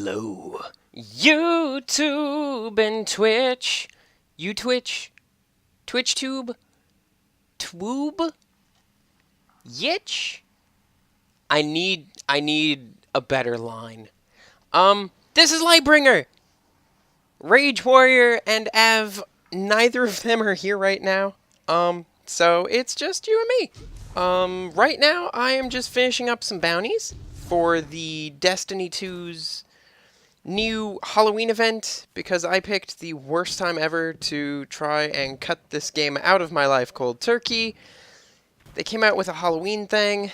Hello, YouTube and Twitch. You Twitch? TwitchTube? Twoob? Yitch? I need a better line. This is Lytbringr! Rage Warrior and Av, neither of them are here right now. So it's just you and me. Right now I am just finishing up some bounties for the Destiny 2's new Halloween event because I picked the worst time ever to try and cut this game out of my life cold turkey. They came out with a Halloween thing.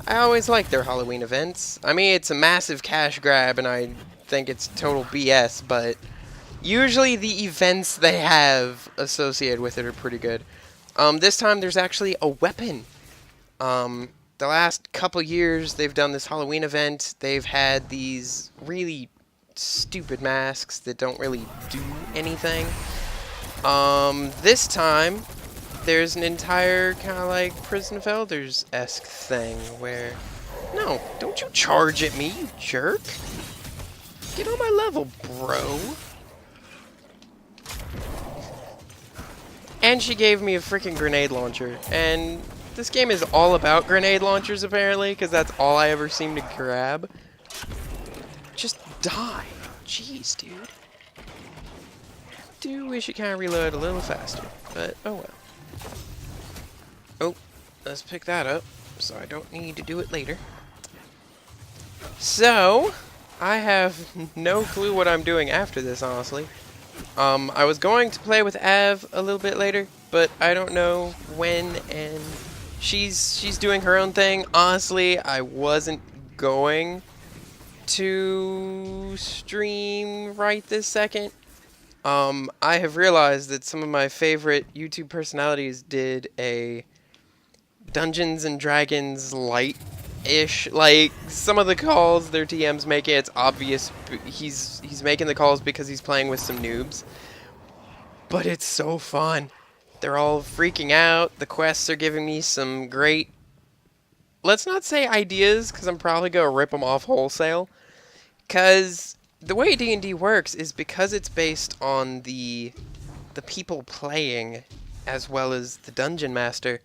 I always like their Halloween events. I mean, it's a massive cash grab and I think it's total BS, but usually the events they have associated with it are pretty good. This time there's actually a weapon. The last couple years they've done this Halloween event. They've had these really stupid masks that don't really do anything. This time there's an entire kind of like Prison of Elders-esque thing where... No, don't you charge at me, you jerk. Get on my level, bro. And she gave me a freaking grenade launcher. And this game is all about grenade launchers, apparently, because that's all I ever seem to grab. Just die. Jeez, dude. Do wish it kind of reload a little faster, but oh well. Oh, let's pick that up, so I don't need to do it later. So, I have no clue what I'm doing after this, honestly. I was going to play with Av a little bit later, but I don't know when, and she's doing her own thing. Honestly, I wasn't going to stream right this second. I have realized that some of my favorite YouTube personalities did a Dungeons and Dragons light-ish, like some of the calls their TMs make it's obvious he's making the calls because he's playing with some noobs. But it's so fun. They're all freaking out. The quests are giving me some great, let's not say ideas, because I'm probably going to rip them off wholesale. Because the way D&D works is because it's based on the people playing as well as the dungeon master.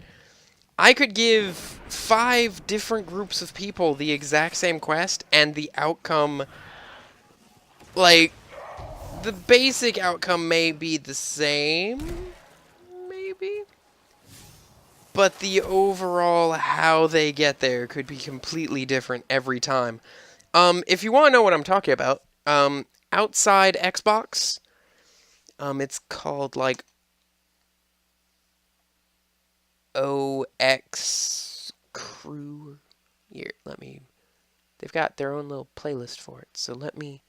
I could give 5 different groups of people the exact same quest, and the outcome, like, the basic outcome may be the same, maybe? But the overall how they get there could be completely different every time. If you want to know what I'm talking about, outside Xbox, it's called, like, OX Crew. Here, they've got their own little playlist for it, so let me,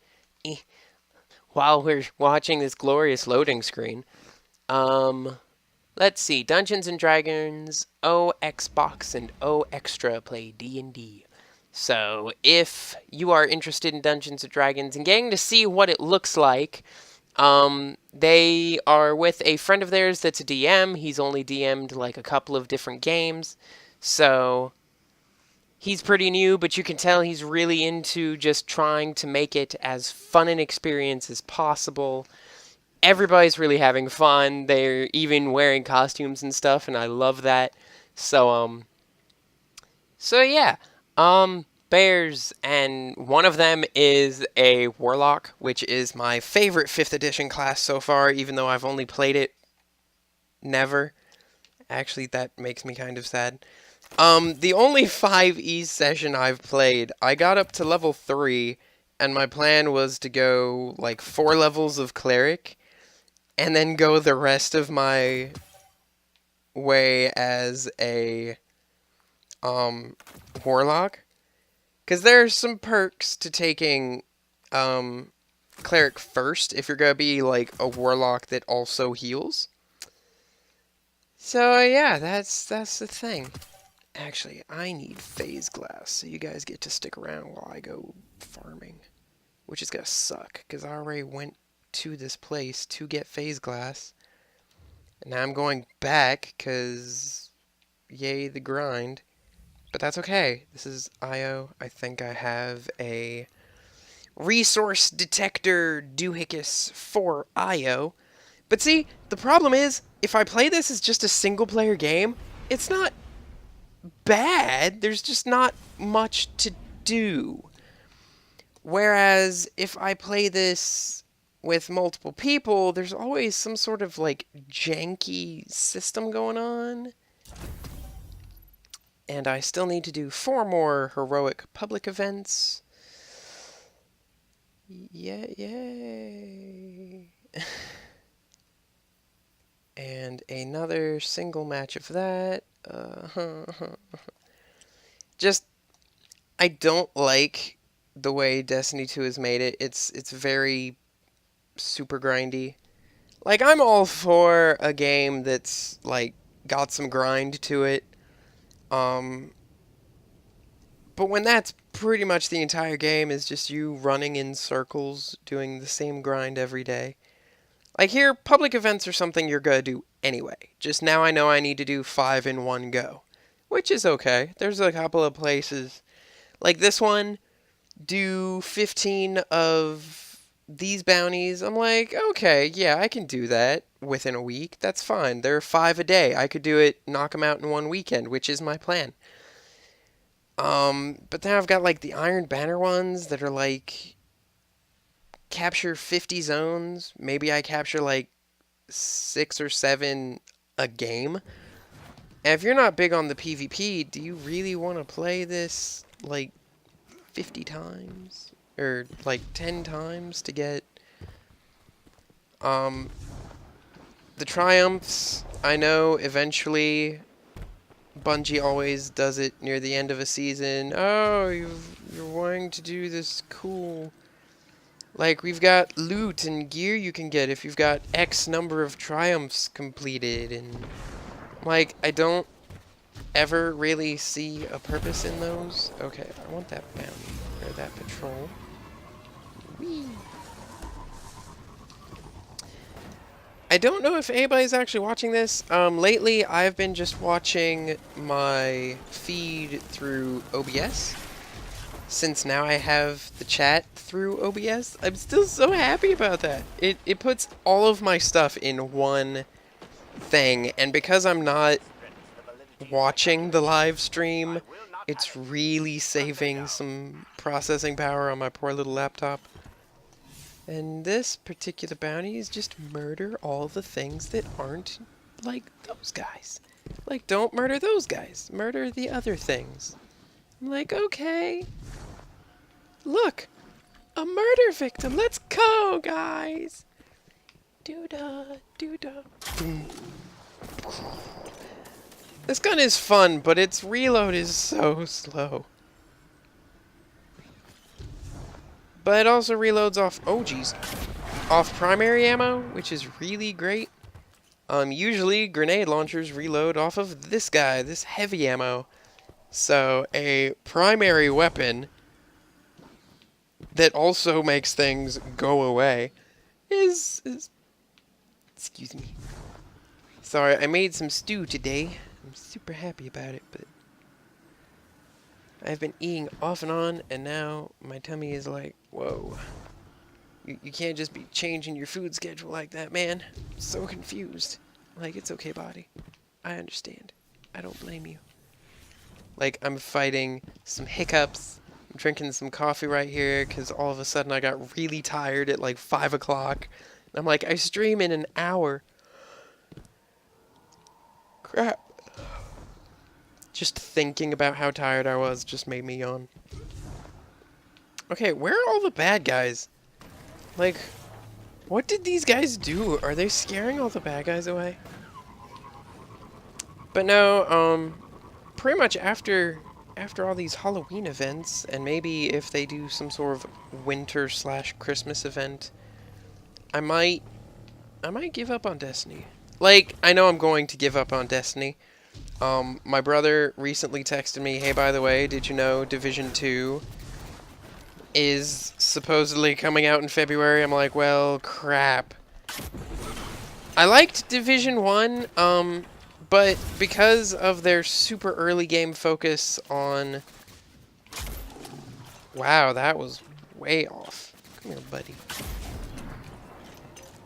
while we're watching this glorious loading screen, let's see, Dungeons and Dragons, O Xbox, and O Extra play D&D. So, if you are interested in Dungeons and Dragons and getting to see what it looks like, they are with a friend of theirs that's a DM. He's only DM'd like a couple of different games, so he's pretty new, but you can tell he's really into just trying to make it as fun an experience as possible. Everybody's really having fun. They're even wearing costumes and stuff, and I love that. So yeah. Bears, and one of them is a Warlock, which is my favorite 5th edition class so far, even though I've only played it never. Actually, that makes me kind of sad. The only 5e session I've played, I got up to level 3, and my plan was to go, like, 4 levels of Cleric, and then go the rest of my way as a, Warlock. Because there's some perks to taking Cleric first if you're going to be like a Warlock that also heals. So yeah, that's the thing. Actually, I need Phase Glass, so you guys get to stick around while I go farming. Which is going to suck, because I already went to this place to get Phase Glass. And now I'm going back, because yay the grind. But that's okay. This is IO. I think I have a resource detector doohickus for IO. But see, the problem is, if I play this as just a single player game, it's not bad. There's just not much to do. Whereas if I play this with multiple people, there's always some sort of like janky system going on. And I still need to do 4 more heroic public events. Yeah, yay. And another single match of that. Just, I don't like the way Destiny 2 has made it. It's very super grindy. Like, I'm all for a game that's, like, got some grind to it. But when that's pretty much the entire game is just you running in circles, doing the same grind every day. Like here, public events are something you're gonna do anyway. Just now I know I need to do 5 in one go. Which is okay. There's a couple of places. Like this one, do 15 of these bounties. I'm like, okay, yeah, I can do that within a week. That's fine. There are 5 a day. I could do it, knock them out in one weekend, which is my plan. But then I've got like the Iron Banner ones that are like capture 50 zones. Maybe I capture like 6 or 7 a game. And if you're not big on the PvP, do you really want to play this like 50 times? Or like 10 times to get the triumphs? I know eventually Bungie always does it near the end of a season. Oh, you're wanting to do this cool. Like, we've got loot and gear you can get if you've got X number of triumphs completed. And, like, I don't ever really see a purpose in those. Okay, I want that bounty, or that patrol. Whee! I don't know if anybody's actually watching this. Lately, I've been just watching my feed through OBS. Since now I have the chat through OBS, I'm still so happy about that. It puts all of my stuff in one thing, and because I'm not watching the live stream, it's really saving some processing power on my poor little laptop. And this particular bounty is just murder all the things that aren't like those guys. Like, don't murder those guys. Murder the other things. I'm like, okay. Look, a murder victim. Let's go, guys. Doo-da, doo-da. This gun is fun, but its reload is so slow. But it also reloads off, oh geez, off primary ammo, which is really great. Usually grenade launchers reload off of this guy, this heavy ammo. So a primary weapon that also makes things go away is excuse me. Sorry, I made some stew today. I'm super happy about it, but I've been eating off and on, and now my tummy is like, whoa. You can't just be changing your food schedule like that, man. I'm so confused. Like, it's okay, body. I understand. I don't blame you. Like, I'm fighting some hiccups. I'm drinking some coffee right here, because all of a sudden I got really tired at like 5 o'clock. I'm like, I stream in an hour. Crap. Just thinking about how tired I was just made me yawn. Okay, where are all the bad guys? Like, what did these guys do? Are they scaring all the bad guys away? But no, pretty much after all these Halloween events, and maybe if they do some sort of winter/Christmas event, I might give up on Destiny. Like, I know I'm going to give up on Destiny. My brother recently texted me, hey, by the way, did you know Division 2 is supposedly coming out in February? I'm like, well, crap. I liked Division 1, but because of their super early game focus on... Wow, that was way off. Come here, buddy.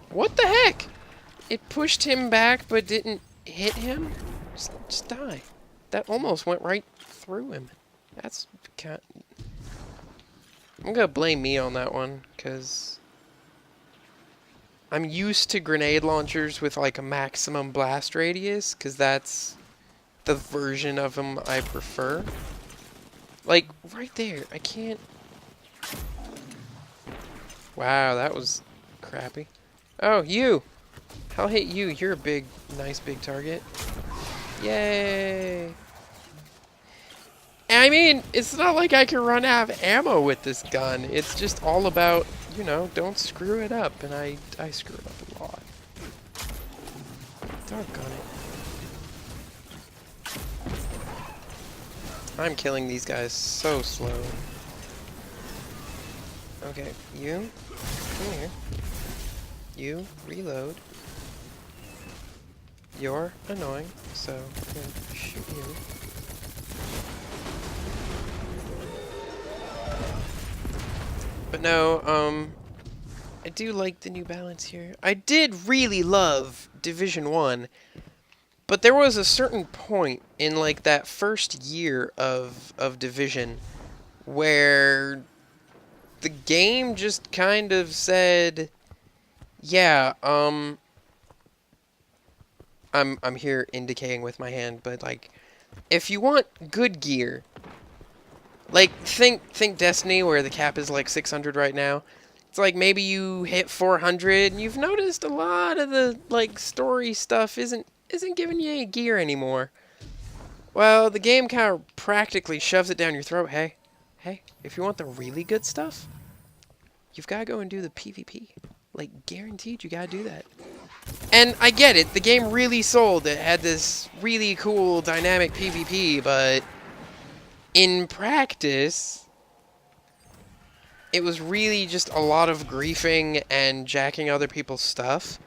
What the heck? It pushed him back, but didn't hit him? Just die. That almost went right through him. That's kind of... I'm gonna blame me on that one, because I'm used to grenade launchers with like a maximum blast radius, because that's the version of them I prefer. Like, right there, I can't... Wow, that was crappy. Oh, you! I'll hit you. You're a big, nice big target. Yay! I mean, it's not like I can run out of ammo with this gun. It's just all about, you know, don't screw it up. And I screw it up a lot. Doggone it. I'm killing these guys so slow. Okay, you, come here. You, reload. You're annoying, so I'm gonna shoot you. But no, I do like the new balance here. I did really love Division 1, but there was a certain point in like that first year of Division where the game just kind of said, yeah, I'm here indicating with my hand, but like, if you want good gear, like think Destiny where the cap is like 600 right now. It's like maybe you hit 400 and you've noticed a lot of the like story stuff isn't giving you any gear anymore. Well, the game kind of practically shoves it down your throat. Hey, if you want the really good stuff, you've got to go and do the PvP. Like, guaranteed you got to do that. And I get it, the game really sold. It had this really cool dynamic PvP, but in practice, it was really just a lot of griefing and jacking other people's stuff.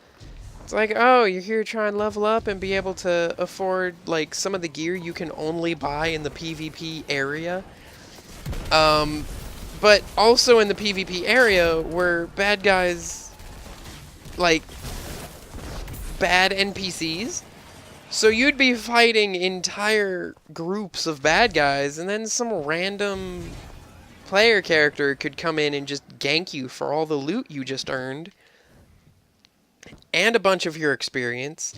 It's like, oh, you're here to try and level up and be able to afford, like, some of the gear you can only buy in the PvP area. But also in the PvP area were bad guys, like, bad NPCs. So you'd be fighting entire groups of bad guys, and then some random player character could come in and just gank you for all the loot you just earned, and a bunch of your experience,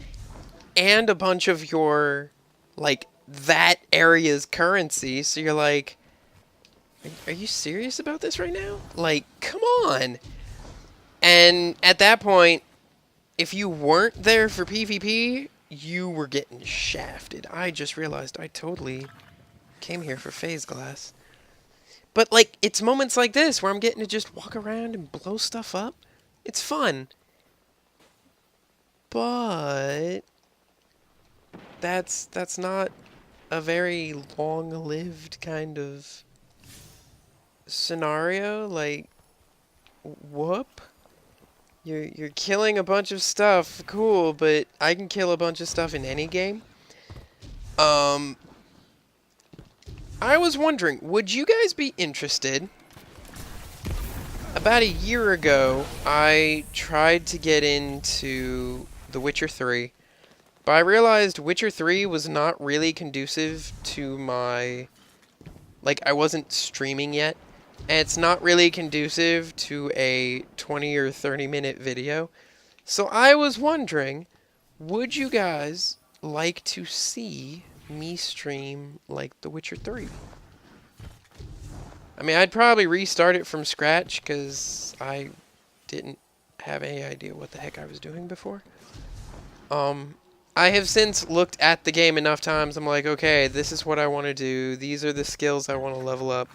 and a bunch of your, like, that area's currency. So you're like, are you serious about this right now? Like, come on! And at that point, if you weren't there for PvP, you were getting shafted. I just realized I totally came here for phase glass. But, like, it's moments like this where I'm getting to just walk around and blow stuff up. It's fun. But that's not a very long-lived kind of scenario. Like, whoop. You're killing a bunch of stuff, cool, but I can kill a bunch of stuff in any game. I was wondering, would you guys be interested? About a year ago, I tried to get into The Witcher 3, but I realized Witcher 3 was not really conducive to my... Like, I wasn't streaming yet. And it's not really conducive to a 20 or 30 minute video. So I was wondering, would you guys like to see me stream, like, The Witcher 3? I mean, I'd probably restart it from scratch, because I didn't have any idea what the heck I was doing before. I have since looked at the game enough times, I'm like, okay, this is what I want to do, these are the skills I want to level up.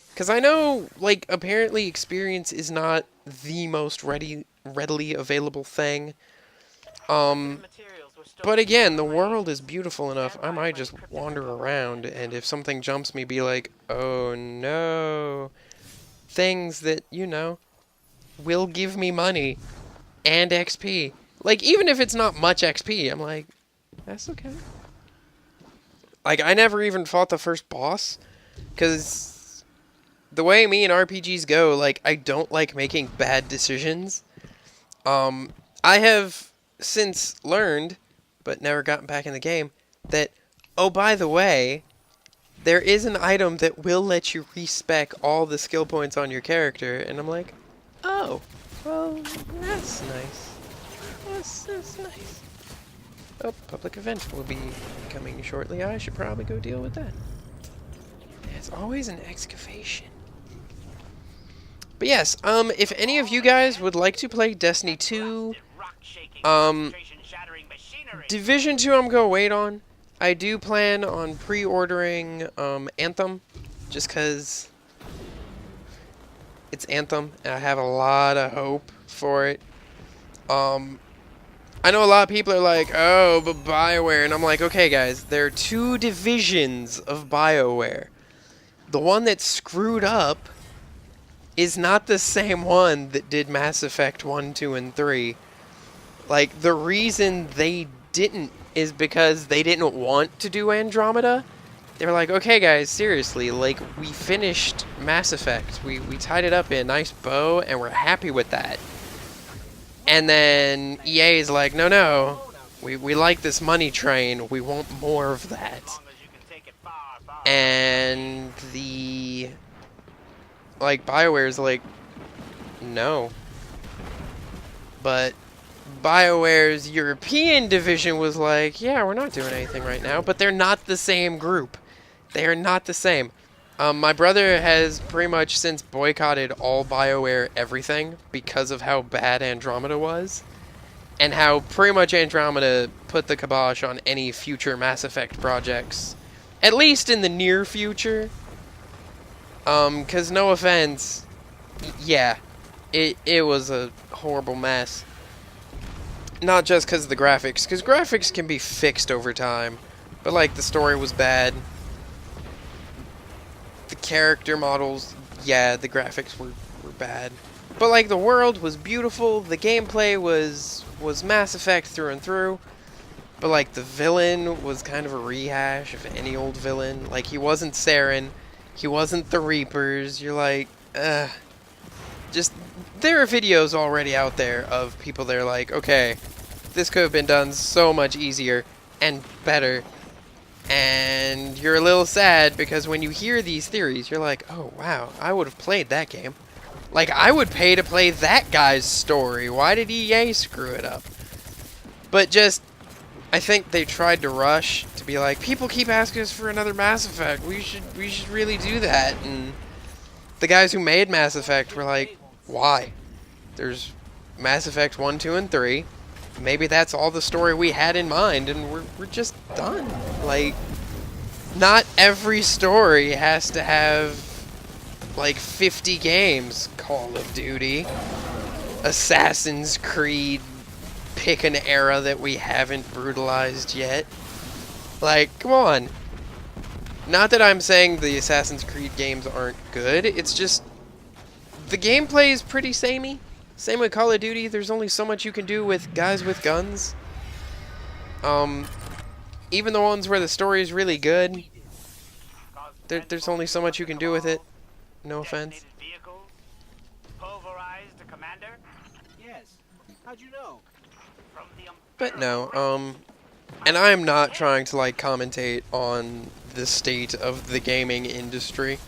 Because I know, like, apparently experience is not the most readily available thing. But again, the world is beautiful enough, I might just wander around, and if something jumps me, be like, oh no. Things that, you know, will give me money and XP. Like, even if it's not much XP, I'm like, that's okay. Like, I never even fought the first boss, because the way me and RPGs go, like, I don't like making bad decisions. I have since learned, but never gotten back in the game, that, oh, by the way, there is an item that will let you respec all the skill points on your character, and I'm like, oh, well, that's nice. That's nice. Oh, public event will be coming shortly. I should probably go deal with that. It's always an excavation. But yes, if any of you guys would like to play Destiny 2, Division 2 I'm gonna wait on. I do plan on pre-ordering, Anthem, just because it's Anthem, and I have a lot of hope for it. I know a lot of people are like, oh, but BioWare, and I'm like, okay guys, there are two divisions of BioWare. The one that screwed up is not the same one that did Mass Effect 1, 2, and 3. Like, the reason they didn't is because they didn't want to do Andromeda. They were like, okay guys, seriously, like, we finished Mass Effect. We tied it up in a nice bow, and we're happy with that. And then EA is like, no, we like this money train, we want more of that. And BioWare's like, no. But BioWare's European division was like, yeah, we're not doing anything right now, but they're not the same group. They are not the same. My brother has pretty much since boycotted all BioWare everything because of how bad Andromeda was, and how pretty much Andromeda put the kibosh on any future Mass Effect projects, at least in the near future. 'Cause no offense, yeah, it was a horrible mess. Not just because of the graphics, because graphics can be fixed over time, but like the story was bad. The character models, yeah, the graphics were bad. But like the world was beautiful, the gameplay was Mass Effect through and through. But like the villain was kind of a rehash of any old villain. Like he wasn't Saren, he wasn't the Reapers. You're like, just there are videos already out there of people that are like, okay, this could have been done so much easier and better. And you're a little sad because when you hear these theories, you're like, oh wow, I would have played that game. Like, I would pay to play that guy's story. Why did EA screw it up? But just, I think they tried to rush to be like, people keep asking us for another Mass Effect. We should really do that. And the guys who made Mass Effect were like, why? There's Mass Effect 1, 2, and 3. Maybe that's all the story we had in mind, and we're just done. Like, not every story has to have, like, 50 games. Call of Duty, Assassin's Creed, pick an era that we haven't brutalized yet. Like, come on. Not that I'm saying the Assassin's Creed games aren't good, it's just the gameplay is pretty samey. Same with Call of Duty, there's only so much you can do with guys with guns. Even the ones where the story is really good, there's only so much you can do with it. No offense. Yes. How'd you know? But no, and I'm not trying to like commentate on the state of the gaming industry.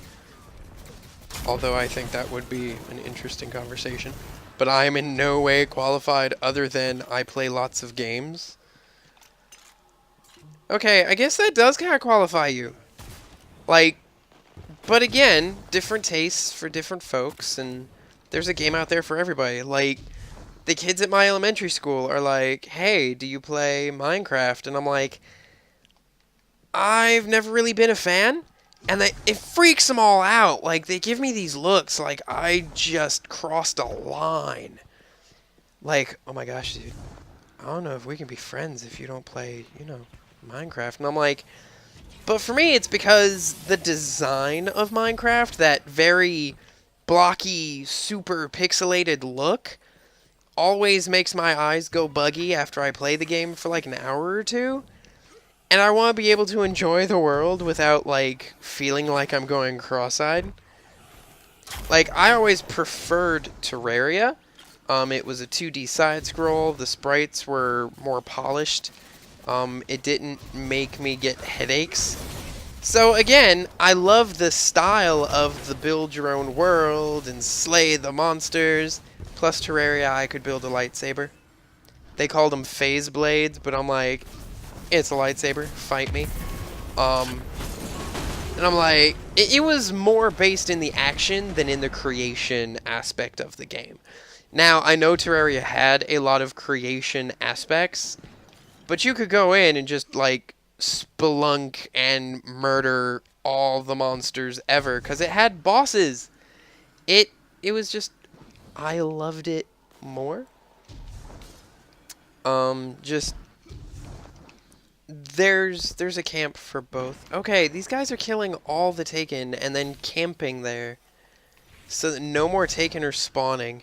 Although I think that would be an interesting conversation. But I am in no way qualified other than I play lots of games. Okay, I guess that does kind of qualify you. Like, but again, different tastes for different folks, and there's a game out there for everybody. Like, the kids at my elementary school are like, hey, do you play Minecraft? And I'm like, I've never really been a fan. And it freaks them all out. Like, they give me these looks like I just crossed a line. Like, oh my gosh, dude, I don't know if we can be friends if you don't play, you know, Minecraft. And I'm like, but for me, it's because the design of Minecraft, that very blocky, super pixelated look, always makes my eyes go buggy after I play the game for like an hour or two. And I want to be able to enjoy the world without, like, feeling like I'm going cross-eyed. Like, I always preferred Terraria. It was a 2D side scroll. The sprites were more polished. It didn't make me get headaches. So again, I love the style of the build your own world and slay the monsters. Plus Terraria, I could build a lightsaber. They called them phase blades, but I'm like, it's a lightsaber. Fight me. And I'm like, it was more based in the action than in the creation aspect of the game. Now, I know Terraria had a lot of creation aspects, but you could go in and just, like, spelunk and murder all the monsters ever, because it had bosses. It was just, I loved it more. Just, there's a camp for both. Okay, these guys are killing all the Taken and then camping there, so that no more Taken are spawning.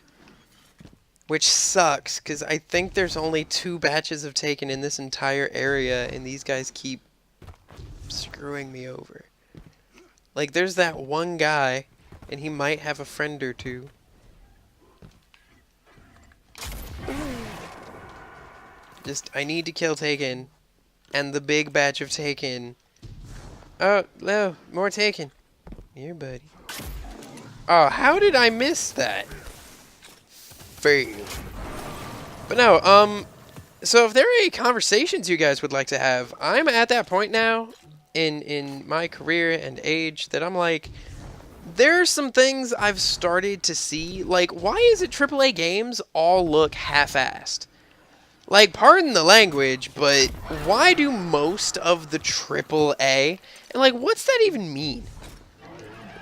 Which sucks, because I think there's only 2 batches of Taken in this entire area, and these guys keep screwing me over. Like, there's that one guy, and he might have a friend or two. Just, I need to kill Taken, and the big batch of Taken. Oh, no, more Taken. Here, buddy. Oh, how did I miss that? Fail. But no, so if there are any conversations you guys would like to have, I'm at that point now in my career and age that I'm like, there are some things I've started to see. Like, why is it AAA games all look half-assed? Like, pardon the language, but why do most of the AAA, and like, what's that even mean?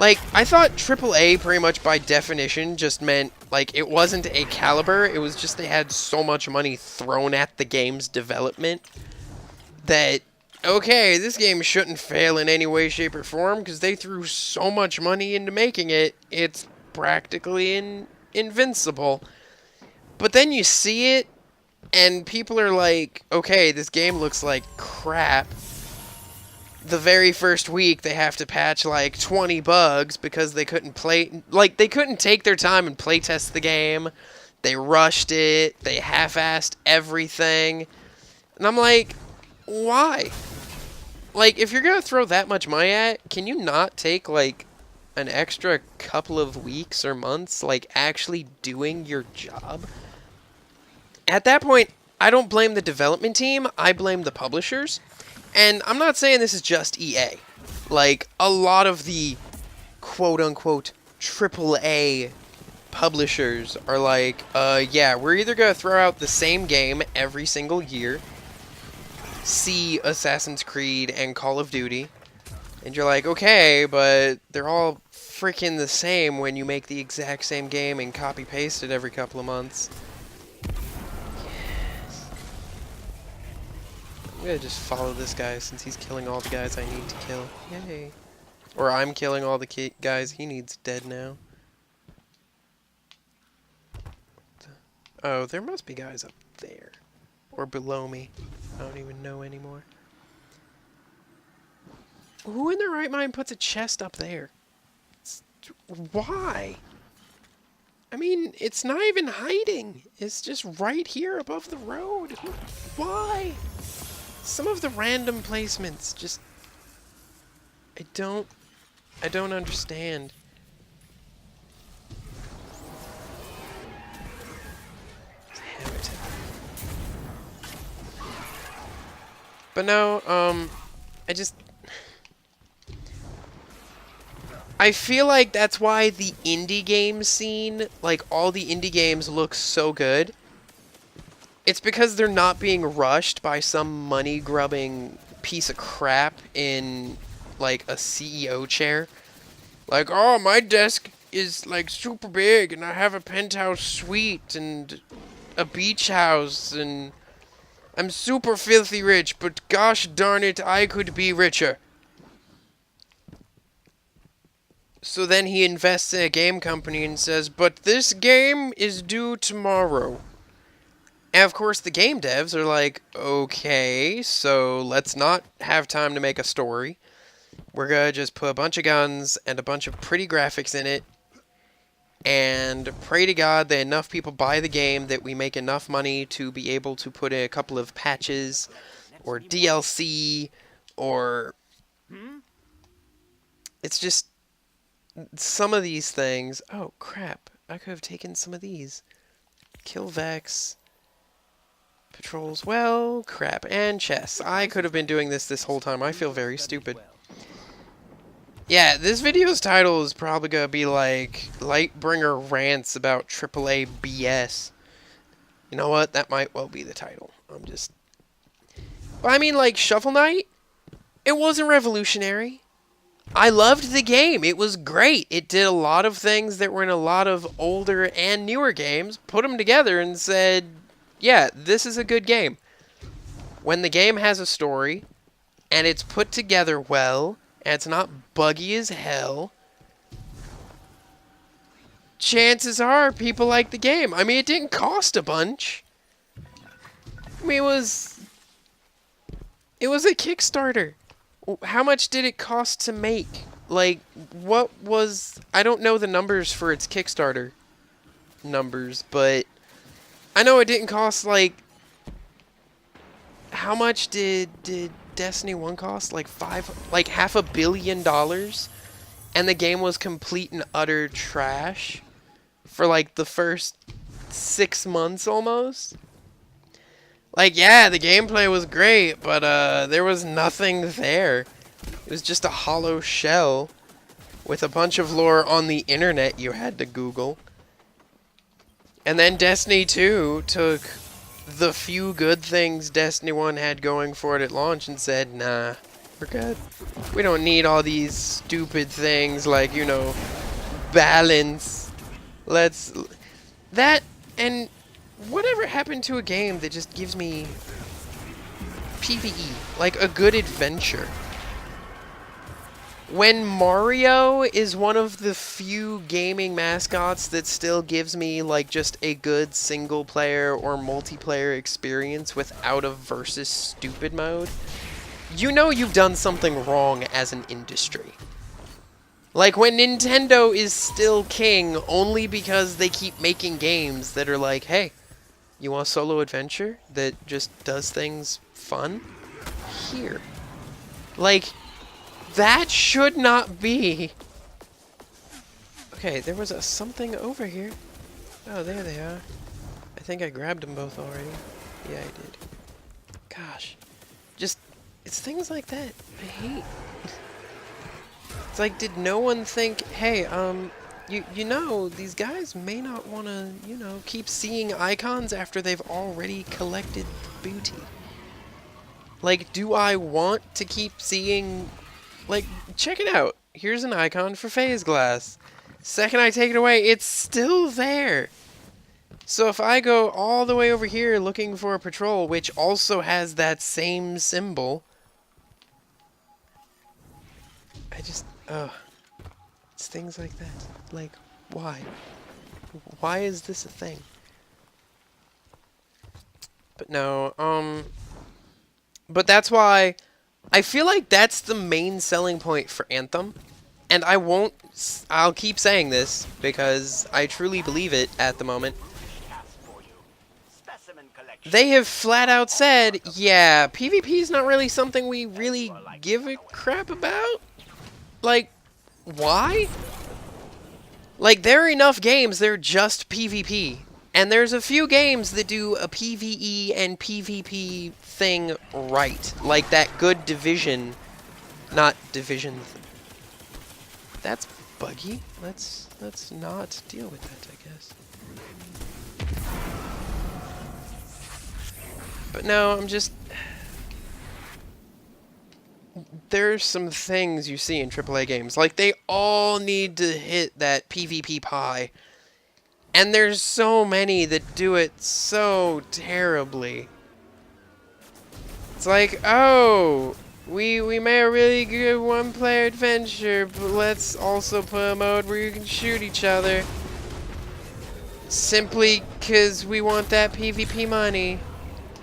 Like, I thought AAA pretty much by definition just meant, like, it wasn't a caliber, it was just they had so much money thrown at the game's development that, okay, this game shouldn't fail in any way, shape, or form because they threw so much money into making it, it's practically invincible. But then you see it, and people are like, okay, this game looks like crap. The very first week they have to patch like 20 bugs because they couldn't they couldn't take their time and play test the game. They rushed it, they half-assed everything. And I'm like, why? Like, if you're gonna throw that much money at it, can you not take like an extra couple of weeks or months like actually doing your job? At that point, I don't blame the development team, I blame the publishers. And I'm not saying this is just EA. Like, a lot of the quote-unquote AAA publishers are like, yeah, we're either going to throw out the same game every single year, see Assassin's Creed and Call of Duty, and you're like, okay, but they're all freaking the same when you make the exact same game and copy-paste it every couple of months. I'm gonna just follow this guy since he's killing all the guys I need to kill. Yay. Or I'm killing all the guys he needs dead now. Oh, there must be guys up there. Or below me. I don't even know anymore. Who in their right mind puts a chest up there? Why? I mean, it's not even hiding. It's just right here above the road. Why? Some of the random placements just... I don't understand. But no, I feel like that's why the indie game scene, like all the indie games look so good. It's because they're not being rushed by some money-grubbing piece of crap in, like, a CEO chair. Like, oh, my desk is, like, super big, and I have a penthouse suite, and a beach house, and I'm super filthy rich, but gosh darn it, I could be richer. So then he invests in a game company and says, but this game is due tomorrow. And of course the game devs are like, okay, so let's not have time to make a story. We're gonna just put a bunch of guns and a bunch of pretty graphics in it. and pray to God that enough people buy the game that we make enough money to be able to put in a couple of patches or DLC or it's just some of these things. Oh crap, I could have taken some of these. Kill Vex, patrols, well, crap, and chests. I could have been doing this whole time. I feel very stupid. Yeah, this video's title is probably gonna be like Lytbringr rants about AAA BS. You know what? That might well be the title. But I mean, like Shovel Knight, it wasn't revolutionary. I loved the game. It was great. It did a lot of things that were in a lot of older and newer games. Put them together and said, "Yeah, this is a good game." When the game has a story and it's put together well, and it's not buggy as hell, chances are people like the game. I mean, it didn't cost a bunch. I mean, it was a Kickstarter. How much did it cost to make? Like, what was... I don't know the numbers for its Kickstarter numbers, but I know it didn't cost, like... How much did Destiny 1 cost? Like $500 million? And the game was complete and utter trash for like the first 6 months almost. Like, yeah, the gameplay was great, but there was nothing there. It was just a hollow shell with a bunch of lore on the internet you had to Google. And then Destiny 2 took the few good things Destiny 1 had going for it at launch and said, nah, we're good. We don't need all these stupid things like, you know, balance. That, and whatever happened to a game that just gives me PvE, like a good adventure? When Mario is one of the few gaming mascots that still gives me like just a good single player or multiplayer experience without a versus stupid mode, you know you've done something wrong as an industry. Like when Nintendo is still king only because they keep making games that are like, hey, you want a solo adventure that just does things fun? Here. Like, that should not be. Okay, there was a something over here. Oh, there they are. I think I grabbed them both already. Yeah, I did. Gosh. Just, it's things like that I hate. It's like, did no one think, hey, you know, these guys may not want to, you know, keep seeing icons after they've already collected the booty. Like, do I want to keep seeing... Like, check it out. Here's an icon for Phase Glass. Second I take it away, it's still there. So if I go all the way over here looking for a patrol, which also has that same symbol... I just... It's things like that. Like, why? Why is this a thing? But no, But that's why... I feel like that's the main selling point for Anthem. And I'll keep saying this, because I truly believe it at the moment. They have flat out said, yeah, PvP is not really something we really give a crap about. Like, why? Like, there are enough games that are just PvP. And there's a few games that do a PvE and PvP thing right. Like that good Division. Not Division. That's buggy. Let's not deal with that, I guess. But no, I'm just... There's some things you see in AAA games. Like, they all need to hit that PvP pie. And there's so many that do it so terribly. It's like, oh, we made a really good one-player adventure, but let's also put a mode where you can shoot each other. Simply because we want that PvP money.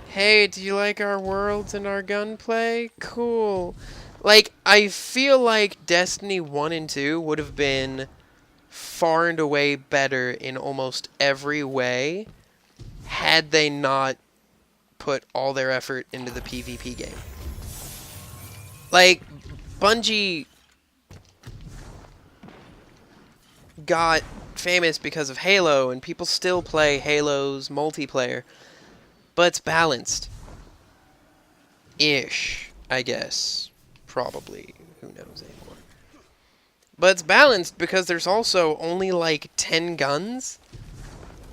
Hey, do you like our worlds and our gunplay? Cool. Like, I feel like Destiny 1 and 2 would have been far and away better in almost every way had they not put all their effort into the PvP game. Like, Bungie got famous because of Halo, and people still play Halo's multiplayer, but it's balanced. Ish, I guess. Probably. Who knows anymore. But it's balanced because there's also only like 10 guns.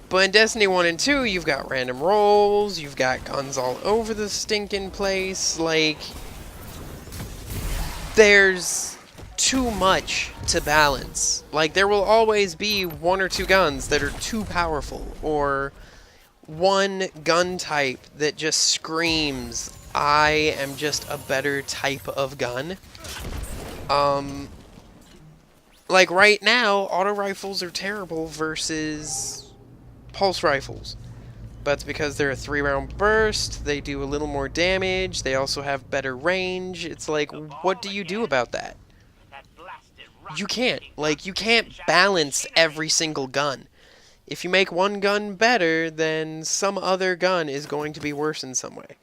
But in Destiny 1 and 2, you've got random rolls, you've got guns all over the stinking place. Like, there's too much to balance. Like, there will always be 1 or 2 guns that are too powerful, or one gun type that just screams, I am just a better type of gun. Like right now, auto rifles are terrible versus pulse rifles. But it's because they're a 3-round burst, they do a little more damage, they also have better range. It's like, what do you do about that? You can't. Like, you can't balance every single gun. If you make one gun better, then some other gun is going to be worse in some way.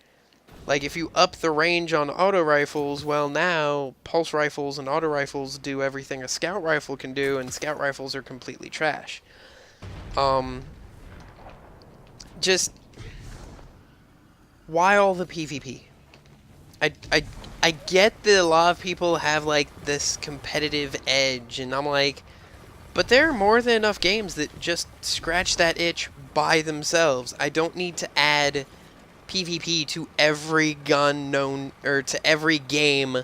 Like, if you up the range on auto rifles, well, now pulse rifles and auto rifles do everything a scout rifle can do, and scout rifles are completely trash. Just, why all the PvP? I get that a lot of people have, like, this competitive edge, and I'm like, but there are more than enough games that just scratch that itch by themselves. I don't need to add PvP to every gun known, or to every game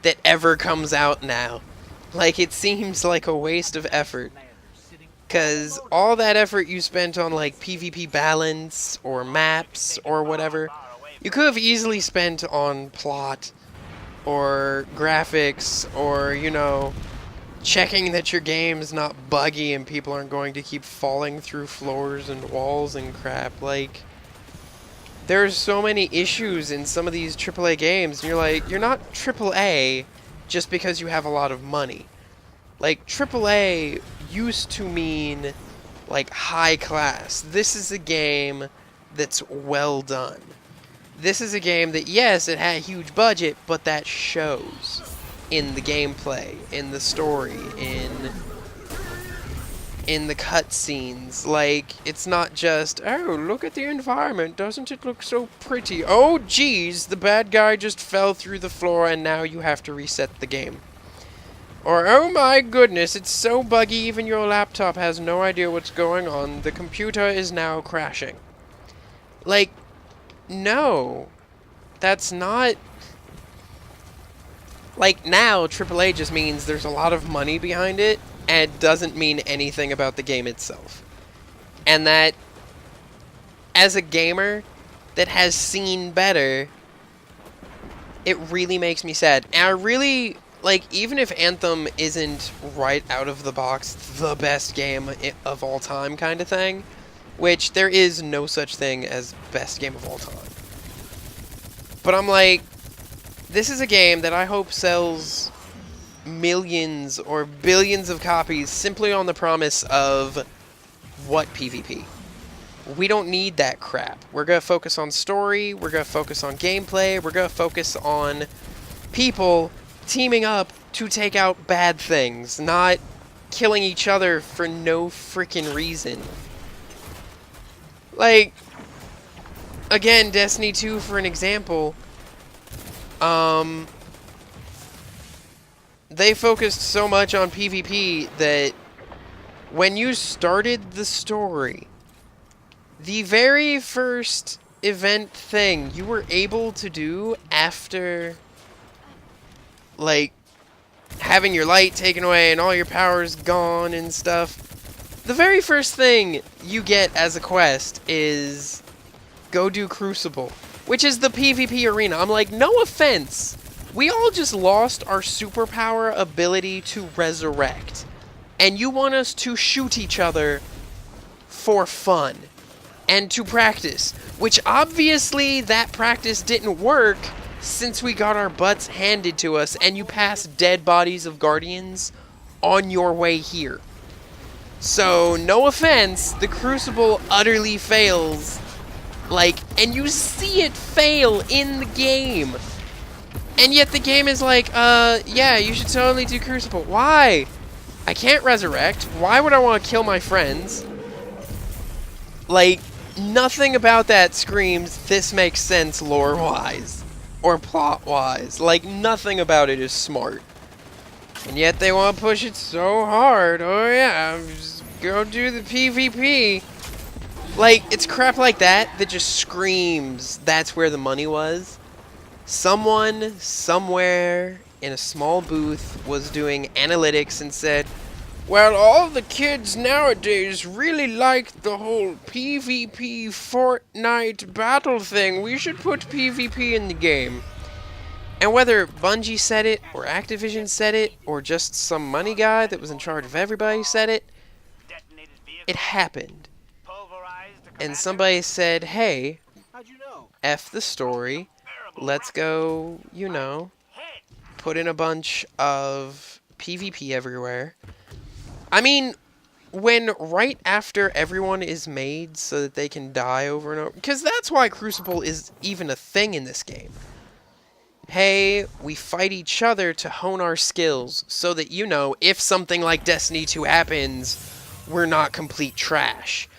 that ever comes out now. Like, it seems like a waste of effort. Because all that effort you spent on, like, PvP balance, or maps, or whatever, you could have easily spent on plot, or graphics, or, you know, checking that your game is not buggy and people aren't going to keep falling through floors and walls and crap. Like, there's so many issues in some of these AAA games, and you're like, you're not AAA just because you have a lot of money. Like, AAA used to mean, like, high class. This is a game that's well done. This is a game that, yes, it had a huge budget, but that shows in the gameplay, in the story, in the cutscenes. Like, it's not just, oh, look at the environment, doesn't it look so pretty? Oh, geez, the bad guy just fell through the floor and now you have to reset the game. Or, oh my goodness, it's so buggy even your laptop has no idea what's going on. The computer is now crashing. Like, no. That's not... Like, now, AAA just means there's a lot of money behind it, and doesn't mean anything about the game itself. And that, as a gamer that has seen better, it really makes me sad. And I really, like, even if Anthem isn't right out of the box the best game of all time kind of thing, which there is no such thing as best game of all time. But I'm like, this is a game that I hope sells millions or billions of copies simply on the promise of what PvP. We don't need that crap. We're going to focus on story, we're going to focus on gameplay, we're going to focus on people teaming up to take out bad things, not killing each other for no freaking reason. Like, again, Destiny 2 for an example, they focused so much on PvP that when you started the story, the very first event thing you were able to do after, like, having your light taken away and all your powers gone and stuff, the very first thing you get as a quest is go do Crucible, which is the PvP arena. I'm like, no offense, we all just lost our superpower ability to resurrect, and you want us to shoot each other for fun and to practice, which obviously that practice didn't work since we got our butts handed to us and you passed dead bodies of Guardians on your way here. So, no offense, the Crucible utterly fails. Like, and you see it fail in the game. And yet the game is like, yeah, you should totally do Crucible. Why? I can't resurrect. Why would I want to kill my friends? Like, nothing about that screams, this makes sense lore-wise. Or plot-wise. Like, nothing about it is smart. And yet they want to push it so hard. Oh yeah, just go do the PvP. Like, it's crap like that that just screams that's where the money was. Someone, somewhere, in a small booth was doing analytics and said, well, all the kids nowadays really like the whole PvP Fortnite battle thing. We should put PvP in the game. And whether Bungie said it, or Activision said it, or just some money guy that was in charge of everybody said it, it happened. And somebody said, hey, F the story, let's go, you know, put in a bunch of PvP everywhere. I mean, when right after everyone is made so that they can die over and over, because that's why Crucible is even a thing in this game. Hey, we fight each other to hone our skills so that, you know, if something like Destiny 2 happens, we're not complete trash.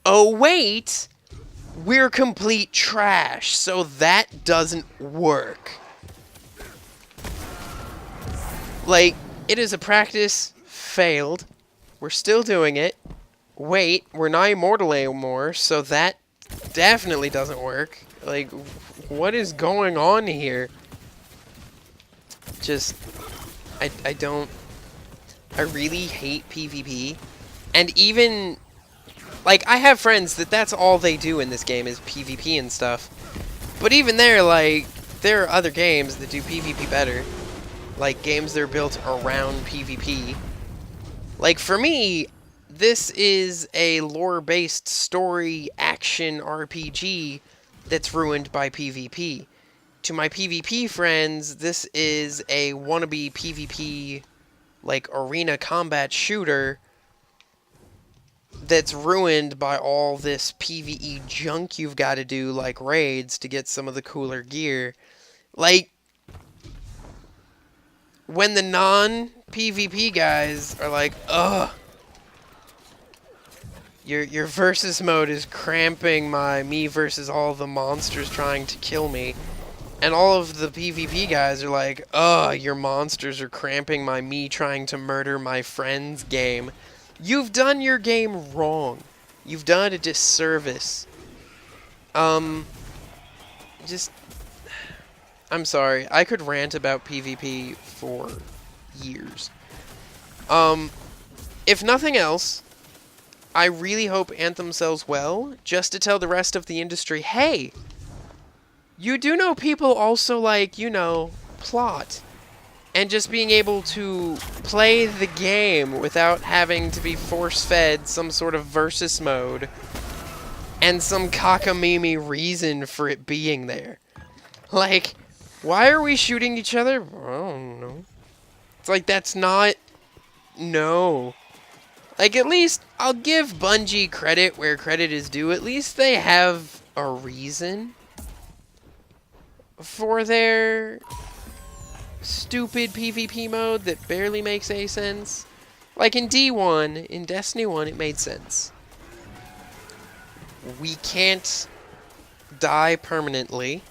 Oh, wait! We're complete trash, so that doesn't work. Like, it is a practice, failed. We're still doing it. Wait, we're not immortal anymore, so that definitely doesn't work. Like, what is going on here? Just, I really hate PvP. And even, like, I have friends that's all they do in this game is PvP and stuff. But even there, like, there are other games that do PvP better. Like, games that are built around PvP. Like, for me, this is a lore-based story action RPG that's ruined by PvP. To my PvP friends, this is a wannabe PvP, like, arena combat shooter that's ruined by all this PvE junk you've got to do, like raids, to get some of the cooler gear. Like, when the non-PvP guys are like, ugh, your versus mode is cramping my me versus all the monsters trying to kill me. And all of the PvP guys are like, ugh, your monsters are cramping my me trying to murder my friends game. You've done your game wrong. You've done a disservice. Just, I'm sorry. I could rant about PvP for years. If nothing else, I really hope Anthem sells well, just to tell the rest of the industry, hey, you do know people also like, you know, plot. And just being able to play the game without having to be force-fed some sort of versus mode. And some cockamamie reason for it being there. Like, why are we shooting each other? I don't know. It's like, that's not... No. Like, at least, I'll give Bungie credit where credit is due. At least they have a reason for their stupid PvP mode that barely makes any sense. Like in D1, in Destiny 1, it made sense. We can't die permanently,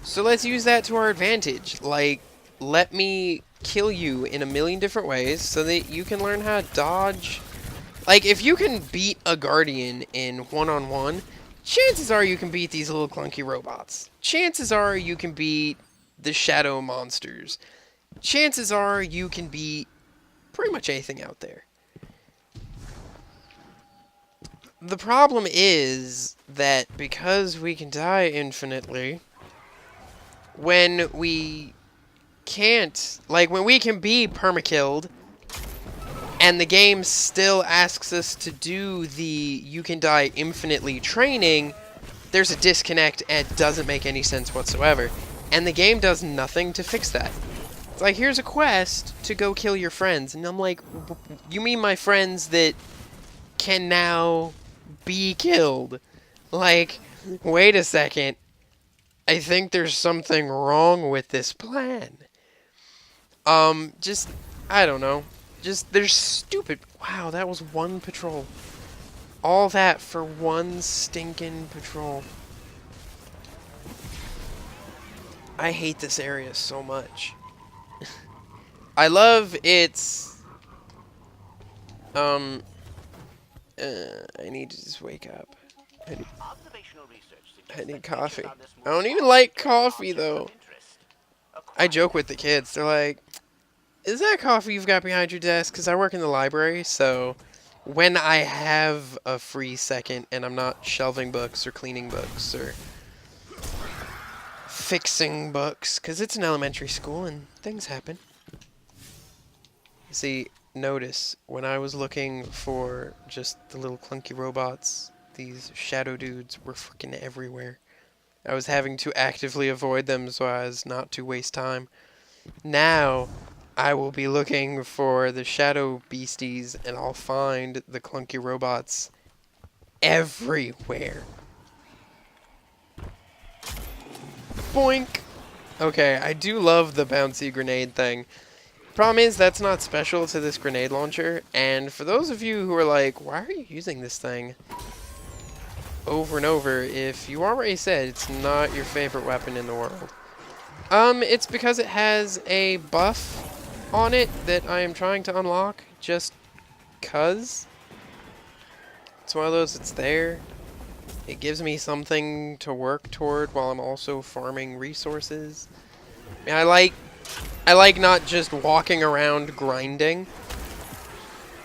so let's use that to our advantage. Like, let me kill you in a million different ways so that you can learn how to dodge. Like, if you can beat a Guardian in one-on-one, chances are you can beat these little clunky robots. Chances are you can beat the shadow monsters. Chances are you can beat pretty much anything out there. The problem is that because we can die infinitely, when we can't, like when we can be permakilled, and the game still asks us to do the you can die infinitely training, there's a disconnect and it doesn't make any sense whatsoever. And the game does nothing to fix that. It's like, here's a quest to go kill your friends. And I'm like, you mean my friends that can now be killed? Like, wait a second. I think there's something wrong with this plan. Just, I don't know. Just, they're stupid. Wow, that was one patrol. All that for one stinking patrol. I hate this area so much. I love its... I need to just wake up. I need coffee. I don't even like coffee, though. I joke with the kids. They're like, is that coffee you've got behind your desk? Because I work in the library, so when I have a free second and I'm not shelving books or cleaning books or fixing books, because it's an elementary school and things happen. See, notice, when I was looking for just the little clunky robots, these shadow dudes were freaking everywhere. I was having to actively avoid them so as not to waste time. Now, I will be looking for the shadow beasties, and I'll find the clunky robots everywhere. Boink! Okay, I do love the bouncy grenade thing. Problem is, that's not special to this grenade launcher, and for those of you who are like, why are you using this thing over and over if you already said it's not your favorite weapon in the world? It's because it has a buff on it that I am trying to unlock just 'cause. It's one of those, it's there. It gives me something to work toward while I'm also farming resources. I mean, I like not just walking around grinding.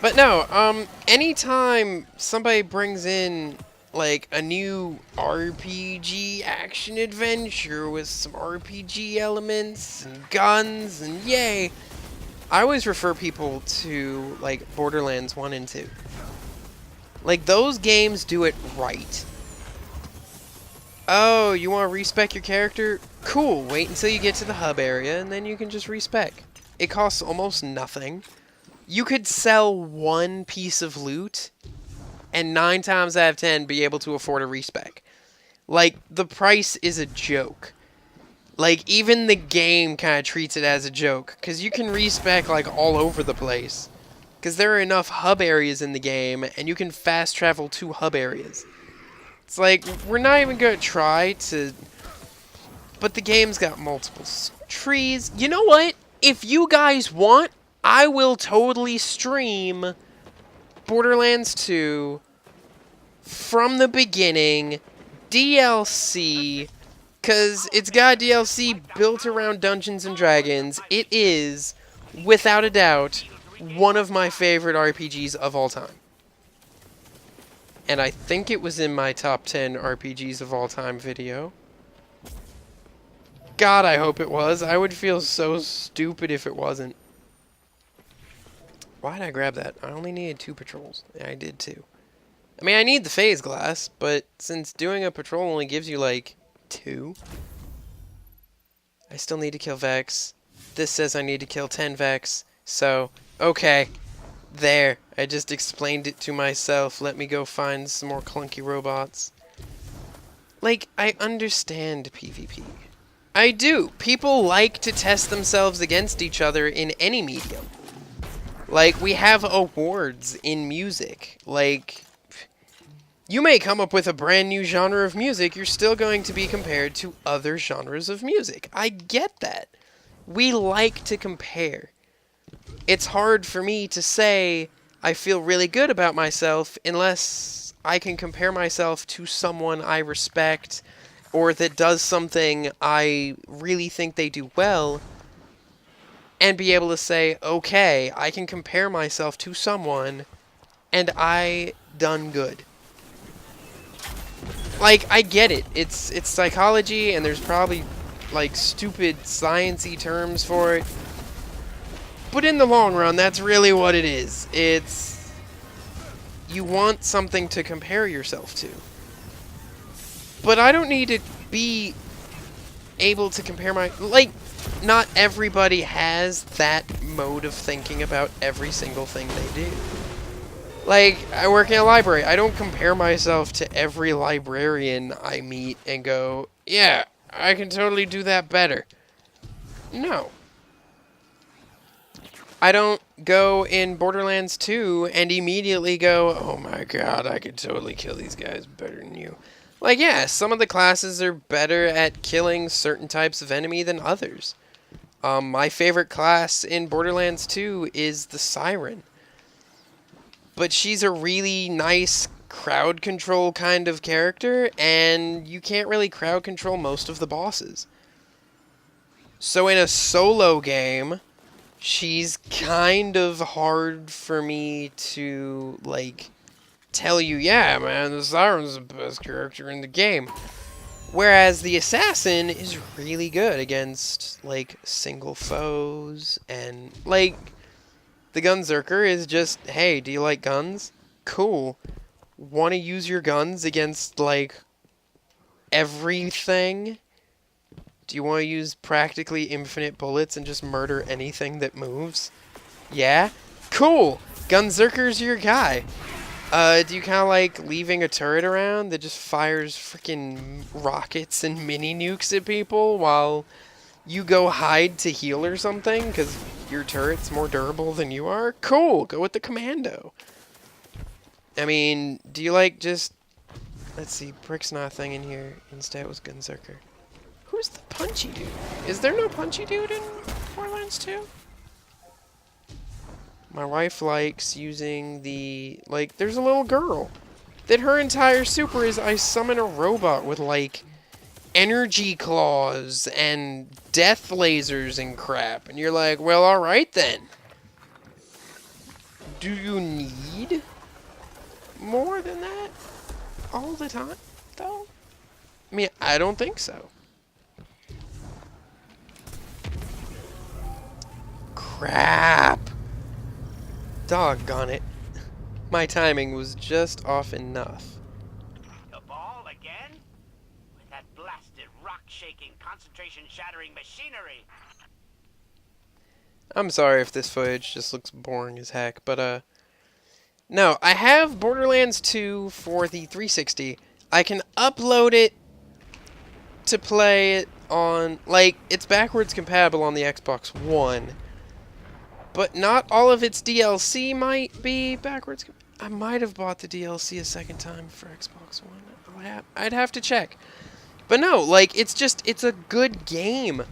But no, anytime somebody brings in like a new RPG action adventure with some RPG elements and guns and yay, I always refer people to like Borderlands 1 and 2. Like, those games do it right. Oh, you want to respec your character? Cool, wait until you get to the hub area and then you can just respec. It costs almost nothing. You could sell one piece of loot and 9 times out of 10 be able to afford a respec. Like, the price is a joke. Like, even the game kind of treats it as a joke, because you can respec like all over the place. Because there are enough hub areas in the game, and you can fast travel to hub areas. It's like, we're not even going to try to... But the game's got multiple trees. You know what? If you guys want, I will totally stream Borderlands 2 from the beginning, DLC, because it's got DLC built around Dungeons and Dragons. It is, without a doubt, one of my favorite RPGs of all time. And I think it was in my top 10 RPGs of all time video. God, I hope it was. I would feel so stupid if it wasn't. Why did I grab that? I only needed 2 patrols. Yeah, I did 2. I mean, I need the phase glass, but since doing a patrol only gives you, like, 2, I still need to kill Vex. This says I need to kill 10 Vex, so, okay. There. I just explained it to myself. Let me go find some more clunky robots. Like, I understand PvP. I do. People like to test themselves against each other in any medium. Like, we have awards in music. Like, you may come up with a brand new genre of music, you're still going to be compared to other genres of music. I get that. We like to compare. It's hard for me to say I feel really good about myself unless I can compare myself to someone I respect or that does something I really think they do well, and be able to say, okay, I can compare myself to someone and I done good. Like, I get it. It's psychology, and there's probably like stupid sciencey terms for it. But in the long run, that's really what it is. It's... you want something to compare yourself to. But I don't need to be able to compare my... Like, not everybody has that mode of thinking about every single thing they do. Like, I work in a library. I don't compare myself to every librarian I meet and go, yeah, I can totally do that better. No. I don't go in Borderlands 2 and immediately go, oh my god, I could totally kill these guys better than you. Like, yeah, some of the classes are better at killing certain types of enemy than others. My favorite class in Borderlands 2 is the Siren. But she's a really nice crowd control kind of character, and you can't really crowd control most of the bosses. So in a solo game, she's kind of hard for me to, like, tell you, yeah, man, the Siren's the best character in the game. Whereas the Assassin is really good against, like, single foes, and, like, the Gunzerker is just, hey, do you like guns? Cool. Want to use your guns against, like, everything? Do you want to use practically infinite bullets and just murder anything that moves? Yeah? Cool! Gunzerker's your guy. Do you kind of like leaving a turret around that just fires freaking rockets and mini nukes at people while you go hide to heal or something because your turret's more durable than you are? Cool! Go with the Commando. I mean, do you like just... Let's see, Brick's not a thing in here. Instead it was Gunzerker. Who's the punchy dude? Is there no punchy dude in Borderlands 2? My wife likes using the... Like, there's a little girl that her entire super is I summon a robot with, like, energy claws and death lasers and crap. And you're like, well, alright then. Do you need more than that all the time, though? I mean, I don't think so. Crap! Doggone it. My timing was just off enough. The ball again? With that blasted rock-shaking, concentration-shattering machinery. I'm sorry if this footage just looks boring as heck, but, no, I have Borderlands 2 for the 360. I can upload it to play it on... Like, it's backwards compatible on the Xbox One. But not all of its DLC might be backwards. I might have bought the DLC a second time for Xbox One. I'd have to check. But no, like, it's a good game.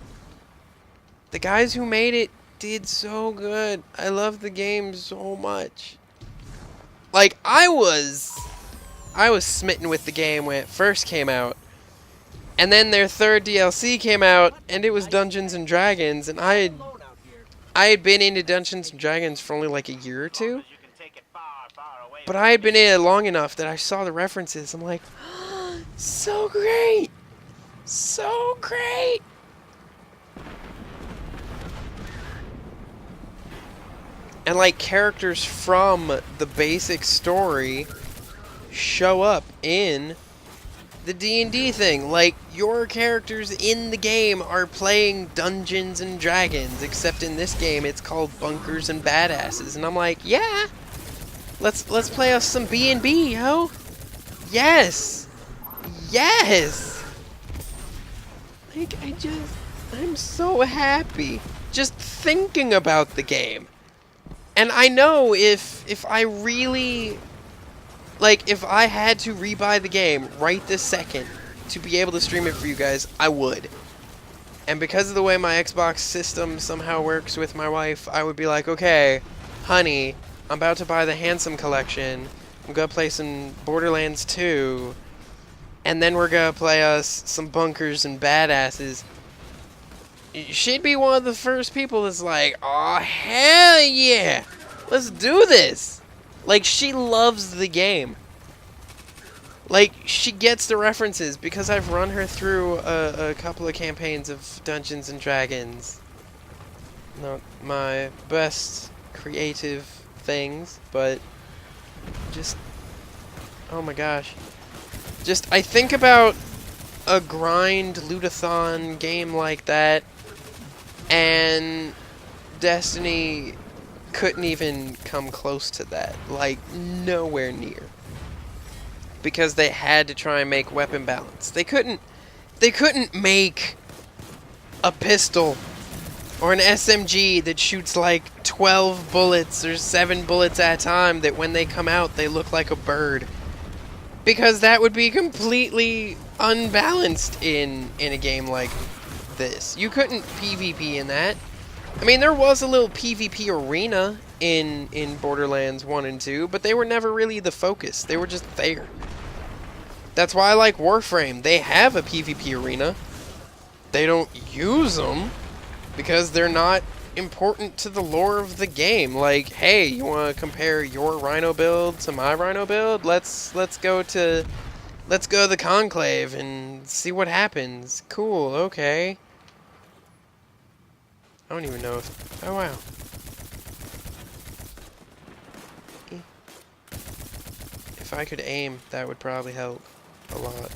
The guys who made it did so good. I love the game so much. Like, I was smitten with the game when it first came out. And then their third DLC came out, and it was Dungeons and Dragons, and I had been into Dungeons & Dragons for only like a year or two, but I had been in it long enough that I saw the references. I'm like, oh, so great! So great! And like characters from the basic story show up in the D&D thing. Like, your characters in the game are playing Dungeons and Dragons, except in this game it's called Bunkers and Badasses. And I'm like, yeah, let's play us some B&B, yo. Yes, yes. Like, I'm so happy just thinking about the game. And I know if I really... Like, if I had to rebuy the game right this second to be able to stream it for you guys, I would. And because of the way my Xbox system somehow works with my wife, I would be like, okay, honey, I'm about to buy the Handsome Collection. I'm gonna play some Borderlands 2. And then we're gonna play us some Bunkers and Badasses. She'd be one of the first people that's like, oh, hell yeah! Let's do this! Like, she loves the game. Like, she gets the references because I've run her through a couple of campaigns of Dungeons and Dragons. Not my best creative things, but just, oh my gosh. Just, I think about a grind lootathon game like that, and Destiny couldn't even come close to that. Like, nowhere near. Because they had to try and make weapon balance. They couldn't make a pistol or an SMG that shoots like 12 bullets or 7 bullets at a time that when they come out they look like a bird. Because that would be completely unbalanced in a game like this. You couldn't PvP in that. I mean, there was a little PvP arena in Borderlands 1 and 2, but they were never really the focus. They were just there. That's why I like Warframe. They have a PvP arena. They don't use them because they're not important to the lore of the game. Like, hey, you want to compare your Rhino build to my Rhino build? Let's go to the Conclave and see what happens. Cool, okay. I don't even know if... Oh, wow. If I could aim, that would probably help a lot.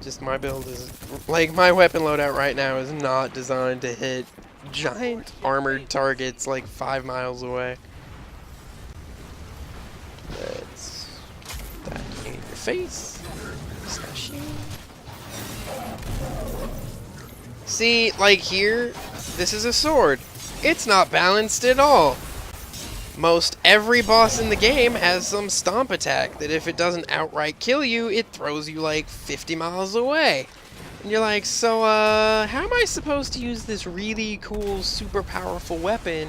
Just my build is... Like, my weapon loadout right now is not designed to hit giant armored targets like 5 miles away. Let's... That in your face. Slushy. See, like here, this is a sword. It's not balanced at all. Most every boss in the game has some stomp attack that if it doesn't outright kill you, it throws you like 50 miles away. And you're like, so, how am I supposed to use this really cool, super powerful weapon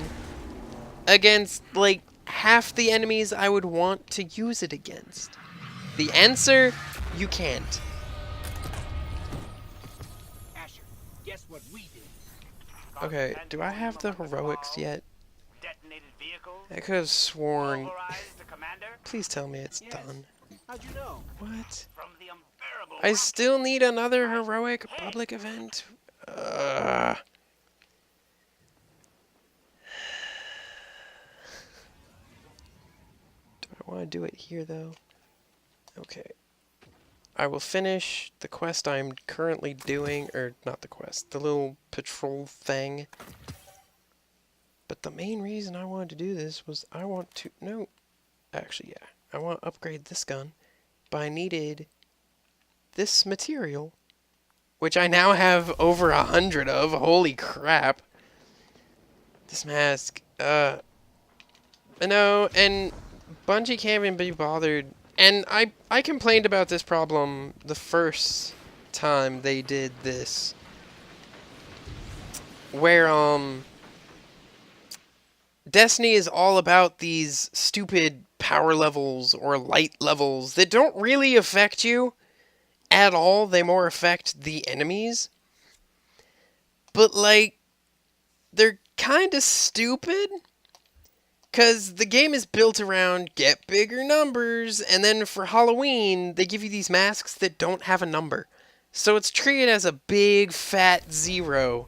against, like, half the enemies I would want to use it against? The answer, you can't. Asher, guess what we did? Okay, do I have the heroics yet? Detonated vehicles, I could have sworn... pulverized the commander. Please tell me it's Yes. done. How'd you know? What? From the unbearable I rock still need another heroic public event. Do I want to do it here, though? Okay. I will finish the quest I'm currently doing, or not the quest, the little patrol thing. But the main reason I wanted to do this was I want to... No. Actually, yeah. I want to upgrade this gun, but I needed this material, which I now have over 100 of. Holy crap. This mask. No, and Bungie can't even be bothered. And I complained about this problem the first time they did this. Where, Destiny is all about these stupid power levels or light levels that don't really affect you at all. They more affect the enemies. But, like, they're kind of stupid. Because the game is built around get bigger numbers, and then for Halloween, they give you these masks that don't have a number. So it's treated as a big, fat 0.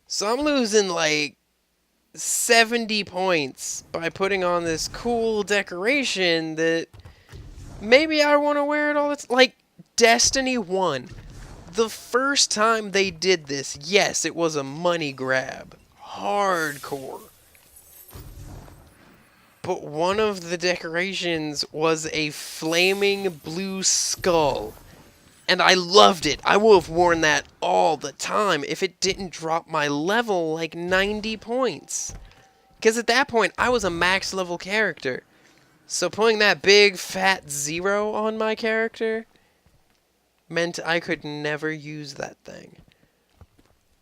So I'm losing, like, 70 points by putting on this cool decoration that maybe I want to wear it all the time. Like, Destiny 1. The first time they did this, yes, it was a money grab. Hardcore. But one of the decorations was a flaming blue skull. And I loved it. I would have worn that all the time if it didn't drop my level like 90 points. Because at that point, I was a max level character. So putting that big fat 0 on my character meant I could never use that thing.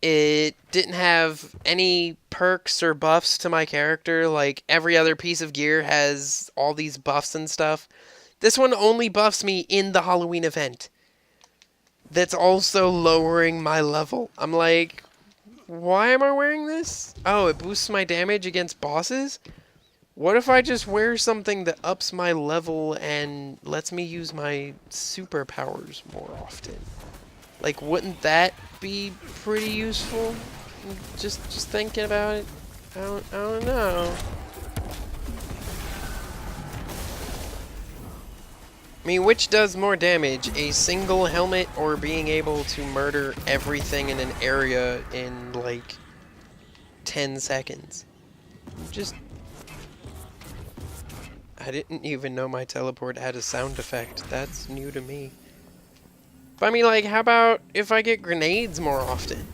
It didn't have any perks or buffs to my character. Like every other piece of gear has all these buffs and stuff. This one only buffs me in the Halloween event. That's also lowering my level. I'm like, why am I wearing this? Oh, it boosts my damage against bosses? What if I just wear something that ups my level and lets me use my superpowers more often? Like, wouldn't that be pretty useful? Just thinking about it. I don't know. I mean, which does more damage, a single helmet or being able to murder everything in an area in, like, 10 seconds? Just... I didn't even know my teleport had a sound effect. That's new to me. But I mean, like, how about if I get grenades more often?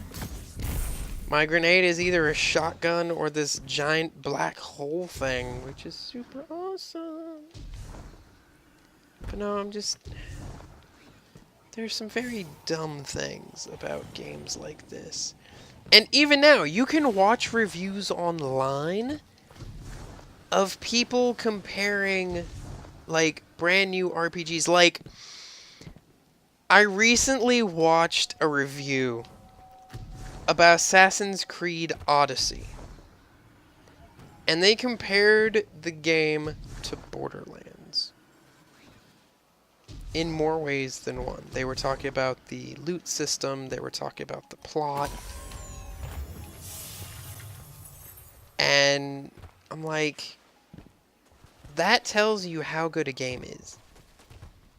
My grenade is either a shotgun or this giant black hole thing, which is super awesome. But no, I'm just... There's some very dumb things about games like this. And even now, you can watch reviews online of people comparing, like, brand new RPGs. Like, I recently watched a review about Assassin's Creed Odyssey. And they compared the game to Borderlands in more ways than one. They were talking about the loot system, they were talking about the plot. And I'm like, that tells you how good a game is.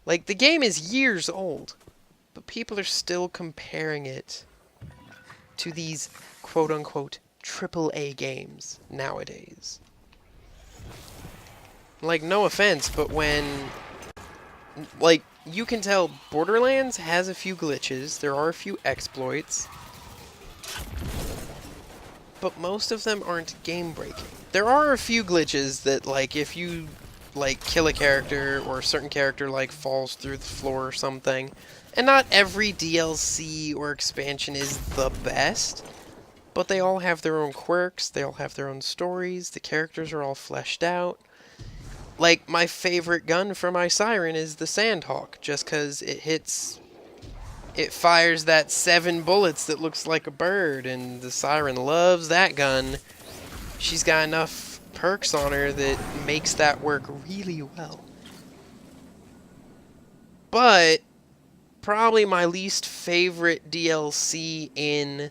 Like, the game is years old, but people are still comparing it to these quote-unquote AAA games nowadays. Like, no offense, but when... Like, you can tell Borderlands has a few glitches, there are a few exploits, but most of them aren't game-breaking. There are a few glitches that, like, if you, like, kill a character, or a certain character, like, falls through the floor or something, and not every DLC or expansion is the best, but they all have their own quirks, they all have their own stories, the characters are all fleshed out. Like, my favorite gun for my Siren is the Sandhawk, just because it fires that 7 bullets that looks like a bird, and the Siren loves that gun. She's got enough perks on her that makes that work really well. But probably my least favorite DLC in,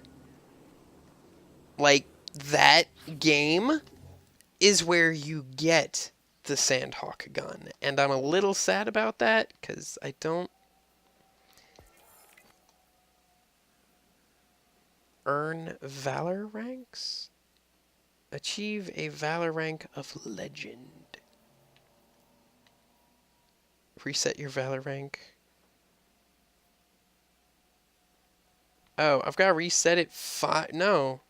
like, that game is where you get the Sandhawk gun. And I'm a little sad about that, because I don't earn Valor ranks? Achieve a Valor rank of Legend. Reset your Valor rank. Oh, I've got to reset it 5... No.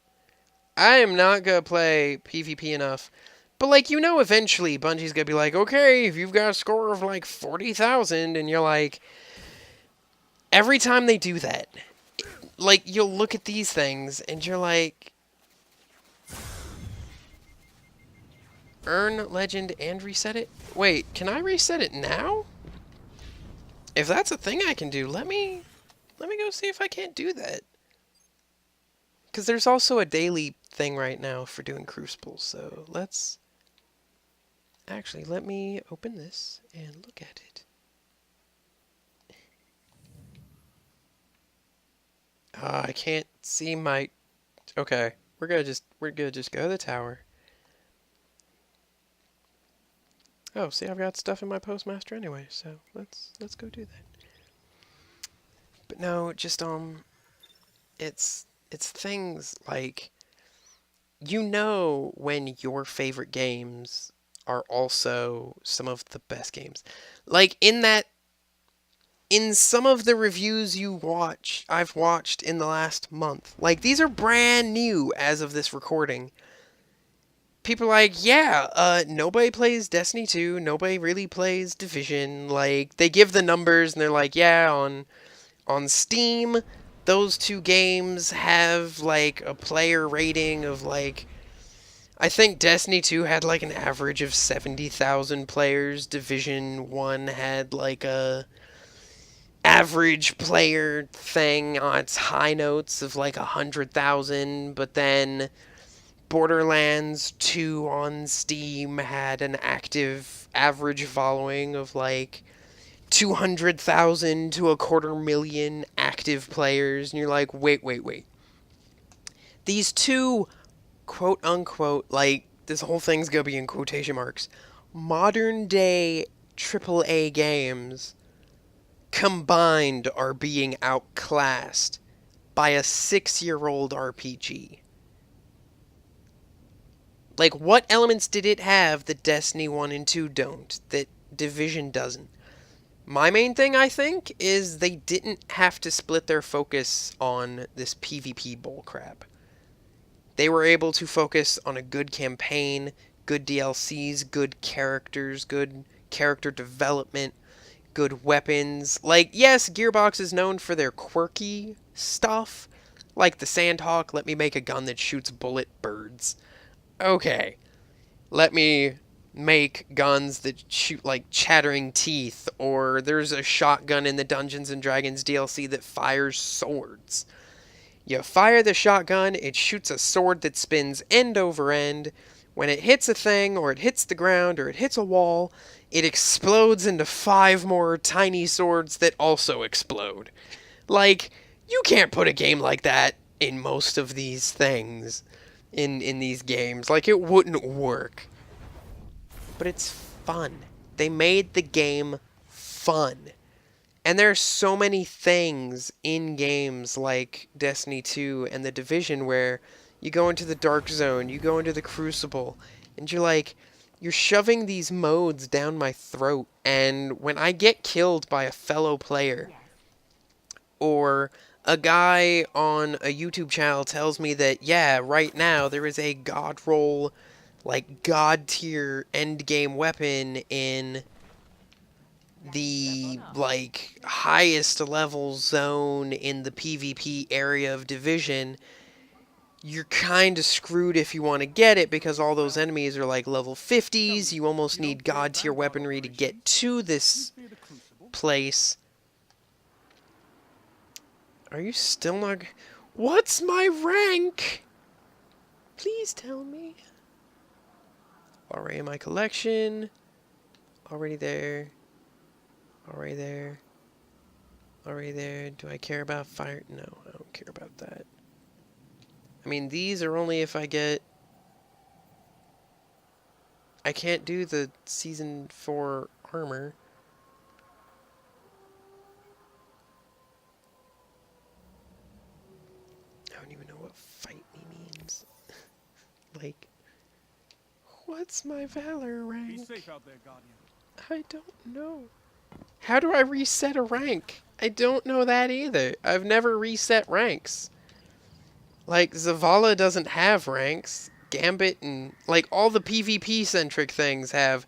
I am not going to play PvP enough. But, like, you know, eventually Bungie's going to be like, okay, if you've got a score of, like, 40,000, and you're like... Every time they do that, like, you'll look at these things, and you're like... Earn Legend and reset it? Wait, can I reset it now? If that's a thing I can do, let me go see if I can't do that. Because there's also a daily thing right now for doing Crucibles, so let's... Actually, let me open this and look at it. I can't see my... Okay, we're gonna just go to the tower. Oh, see, I've got stuff in my Postmaster anyway, so let's go do that. But no, just it's things like, you know, when your favorite games are also some of the best games. Like, in some of the reviews I've watched in the last month, like, these are brand new as of this recording. People are like, yeah, nobody plays Destiny 2, nobody really plays Division. Like, they give the numbers and they're like, yeah, on Steam, those two games have, like, a player rating of, like, I think Destiny 2 had, like, an average of 70,000 players. Division 1 had, like, a average player thing on its high notes of, like, 100,000. But then Borderlands 2 on Steam had an active average following of, like, 200,000 to 250,000 active players. And you're like, wait. These two, quote-unquote, like, this whole thing's gonna be in quotation marks, modern-day AAA games combined are being outclassed by a 6-year-old RPG. Like, what elements did it have that Destiny 1 and 2 don't, that Division doesn't? My main thing, I think, is they didn't have to split their focus on this PvP bullcrap. They were able to focus on a good campaign, good DLCs, good characters, good character development, good weapons. Like, yes, Gearbox is known for their quirky stuff, like the Sandhawk, let me make a gun that shoots bullet birds. Okay, let me make guns that shoot like chattering teeth, or there's a shotgun in the Dungeons and Dragons DLC that fires swords. You fire the shotgun, it shoots a sword that spins end over end. When it hits a thing, or it hits the ground, or it hits a wall, it explodes into 5 more tiny swords that also explode. Like, you can't put a game like that in most of these things, in these games. Like, it wouldn't work. But it's fun. They made the game fun. And there are so many things in games like Destiny 2 and The Division where you go into the Dark Zone, you go into the Crucible, and you're like, you're shoving these modes down my throat, and when I get killed by a fellow player, or a guy on a YouTube channel tells me that, yeah, right now there is a god roll, like god tier end game weapon in the like highest level zone in the PvP area of Division, you're kind of screwed if you want to get it because all those enemies are like level 50s. You almost need god tier weaponry to get to this place. Are you still not... What's my rank? Please tell me. Already in my collection. Already there. Already there. Already there. Do I care about fire? No, I don't care about that. I mean, these are only if I get... I can't do the Season 4 armor. I don't even know what fight me means. Like, what's my Valor rank? Be safe out there, Guardian. I don't know. How do I reset a rank? I don't know that either. I've never reset ranks. Like, Zavala doesn't have ranks. Gambit and, like, all the PvP-centric things have,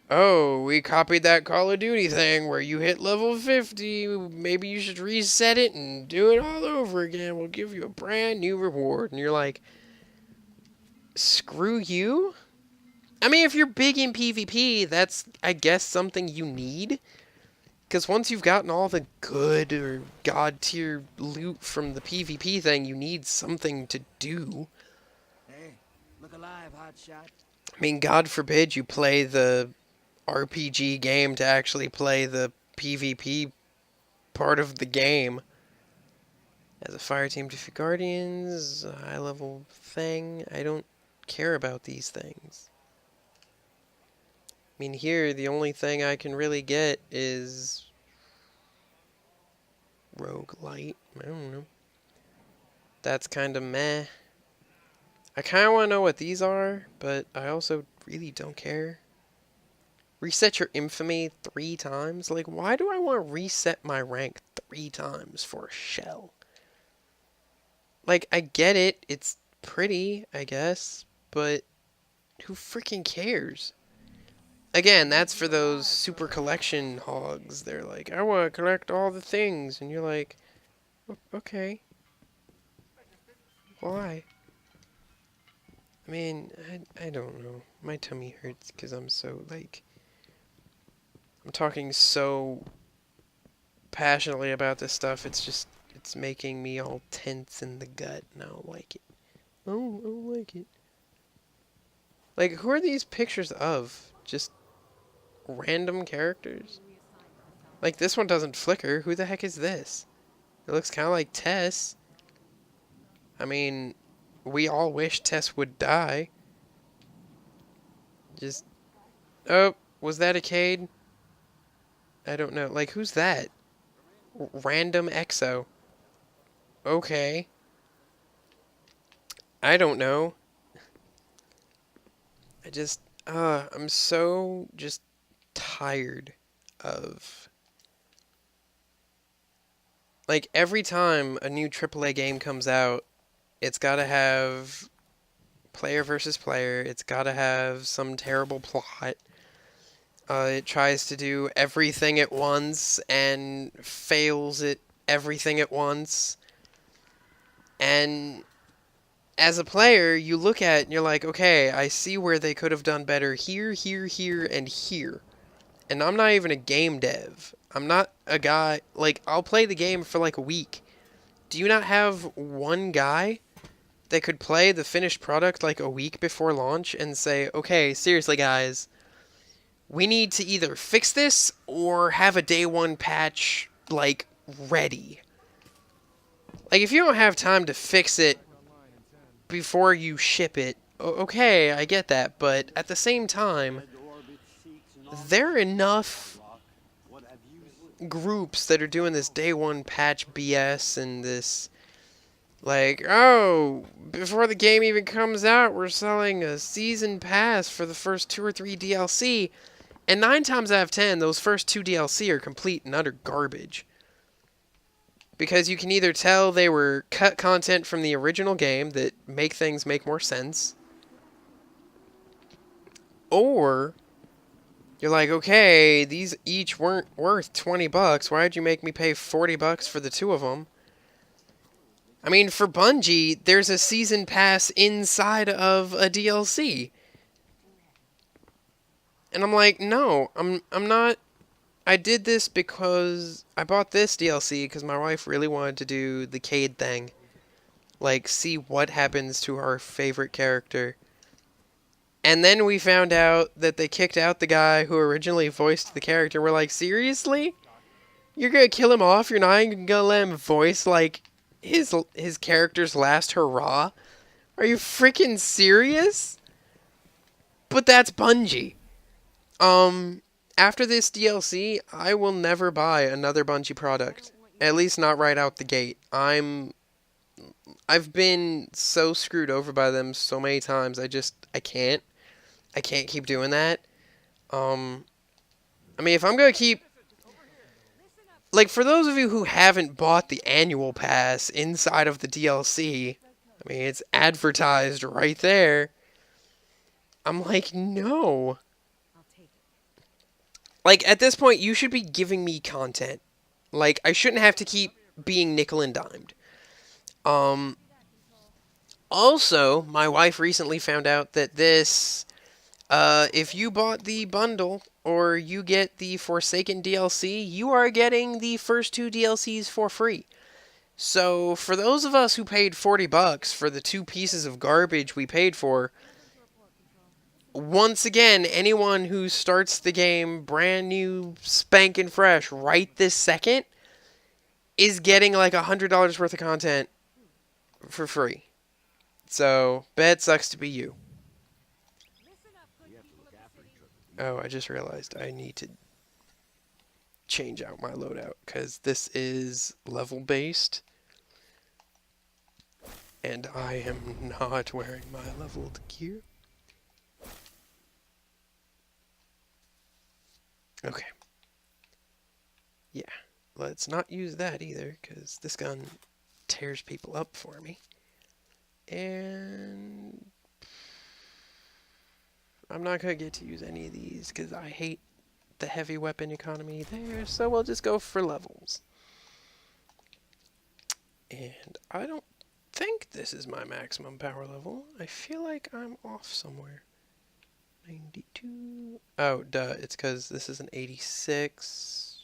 oh, we copied that Call of Duty thing where you hit level 50, maybe you should reset it and do it all over again. We'll give you a brand new reward. And you're like, screw you? I mean, if you're big in PvP, that's, I guess, something you need. Because once you've gotten all the good or god tier loot from the PvP thing, you need something to do. Hey, look alive, hotshot. I mean, God forbid you play the RPG game to actually play the PvP part of the game. As a fire team defeat guardians, a high level thing, I don't care about these things. I mean, here, the only thing I can really get is roguelite. I don't know. That's kind of meh. I kind of want to know what these are, but I also really don't care. Reset your infamy 3 times? Like, why do I want to reset my rank 3 times for a shell? Like, I get it. It's pretty, I guess, but who freaking cares? Again, that's for those super collection hogs. They're like, I want to collect all the things. And you're like, okay. Why? I mean, I don't know. My tummy hurts because I'm so, like... I'm talking so passionately about this stuff. It's just, it's making me all tense in the gut. And I don't like it. Oh, I don't like it. Like, who are these pictures of? Just... random characters? Like, this one doesn't flicker. Who the heck is this? It looks kind of like Tess. I mean, we all wish Tess would die. Just... Oh, was that a Cade? I don't know. Like, who's that? Random Exo. Okay. I don't know. I just, I'm so just tired of. Like, every time a new AAA game comes out, it's gotta have player versus player, it's gotta have some terrible plot. It tries to do everything at once and fails at everything at once. And as a player, you look at it and you're like, okay, I see where they could have done better here, here, here, and here. And I'm not even a game dev. I'm not a guy, like, I'll play the game for like a week. Do you not have one guy that could play the finished product like a week before launch and say, okay, seriously, guys, we need to either fix this or have a day one patch, like, ready? Like, if you don't have time to fix it before you ship it, okay, I get that, but at the same time, there are enough groups that are doing this day one patch BS and this, like, oh, before the game even comes out, we're selling a season pass for the first 2 or 3 DLC, and 9 times out of 10, those first 2 DLC are complete and utter garbage. Because you can either tell they were cut content from the original game that make things make more sense, or you're like, okay, these each weren't worth $20. Why'd you make me pay $40 for the 2 of them? I mean, for Bungie, there's a season pass inside of a DLC. And I'm like, no, I'm not. I did this because I bought this DLC because my wife really wanted to do the Cade thing. Like, see what happens to our favorite character. And then we found out that they kicked out the guy who originally voiced the character. We're like, seriously? You're gonna kill him off? You're not even gonna let him voice, like, his character's last hurrah? Are you freaking serious? But that's Bungie. After this DLC, I will never buy another Bungie product. At least not right out the gate. I've been so screwed over by them so many times. I can't. I can't keep doing that. I mean, if I'm gonna keep, like, for those of you who haven't bought the annual pass inside of the DLC, I mean, it's advertised right there. I'm like, no. Like, at this point, you should be giving me content. Like, I shouldn't have to keep being nickel and dimed. Also, my wife recently found out that this, if you bought the bundle, or you get the Forsaken DLC, you are getting the first 2 DLCs for free. So, for those of us who paid $40 for the 2 pieces of garbage we paid for, once again, anyone who starts the game brand new, spanking fresh, right this second, is getting like $100 worth of content for free. So, bet sucks to be you. Oh, I just realized I need to change out my loadout, because this is level-based, and I am not wearing my leveled gear. Okay. Yeah, let's not use that either, because this gun tears people up for me. And I'm not going to get to use any of these, because I hate the heavy weapon economy there, so we'll just go for levels. And I don't think this is my maximum power level. I feel like I'm off somewhere. 92. Oh, duh. It's because this is an 86.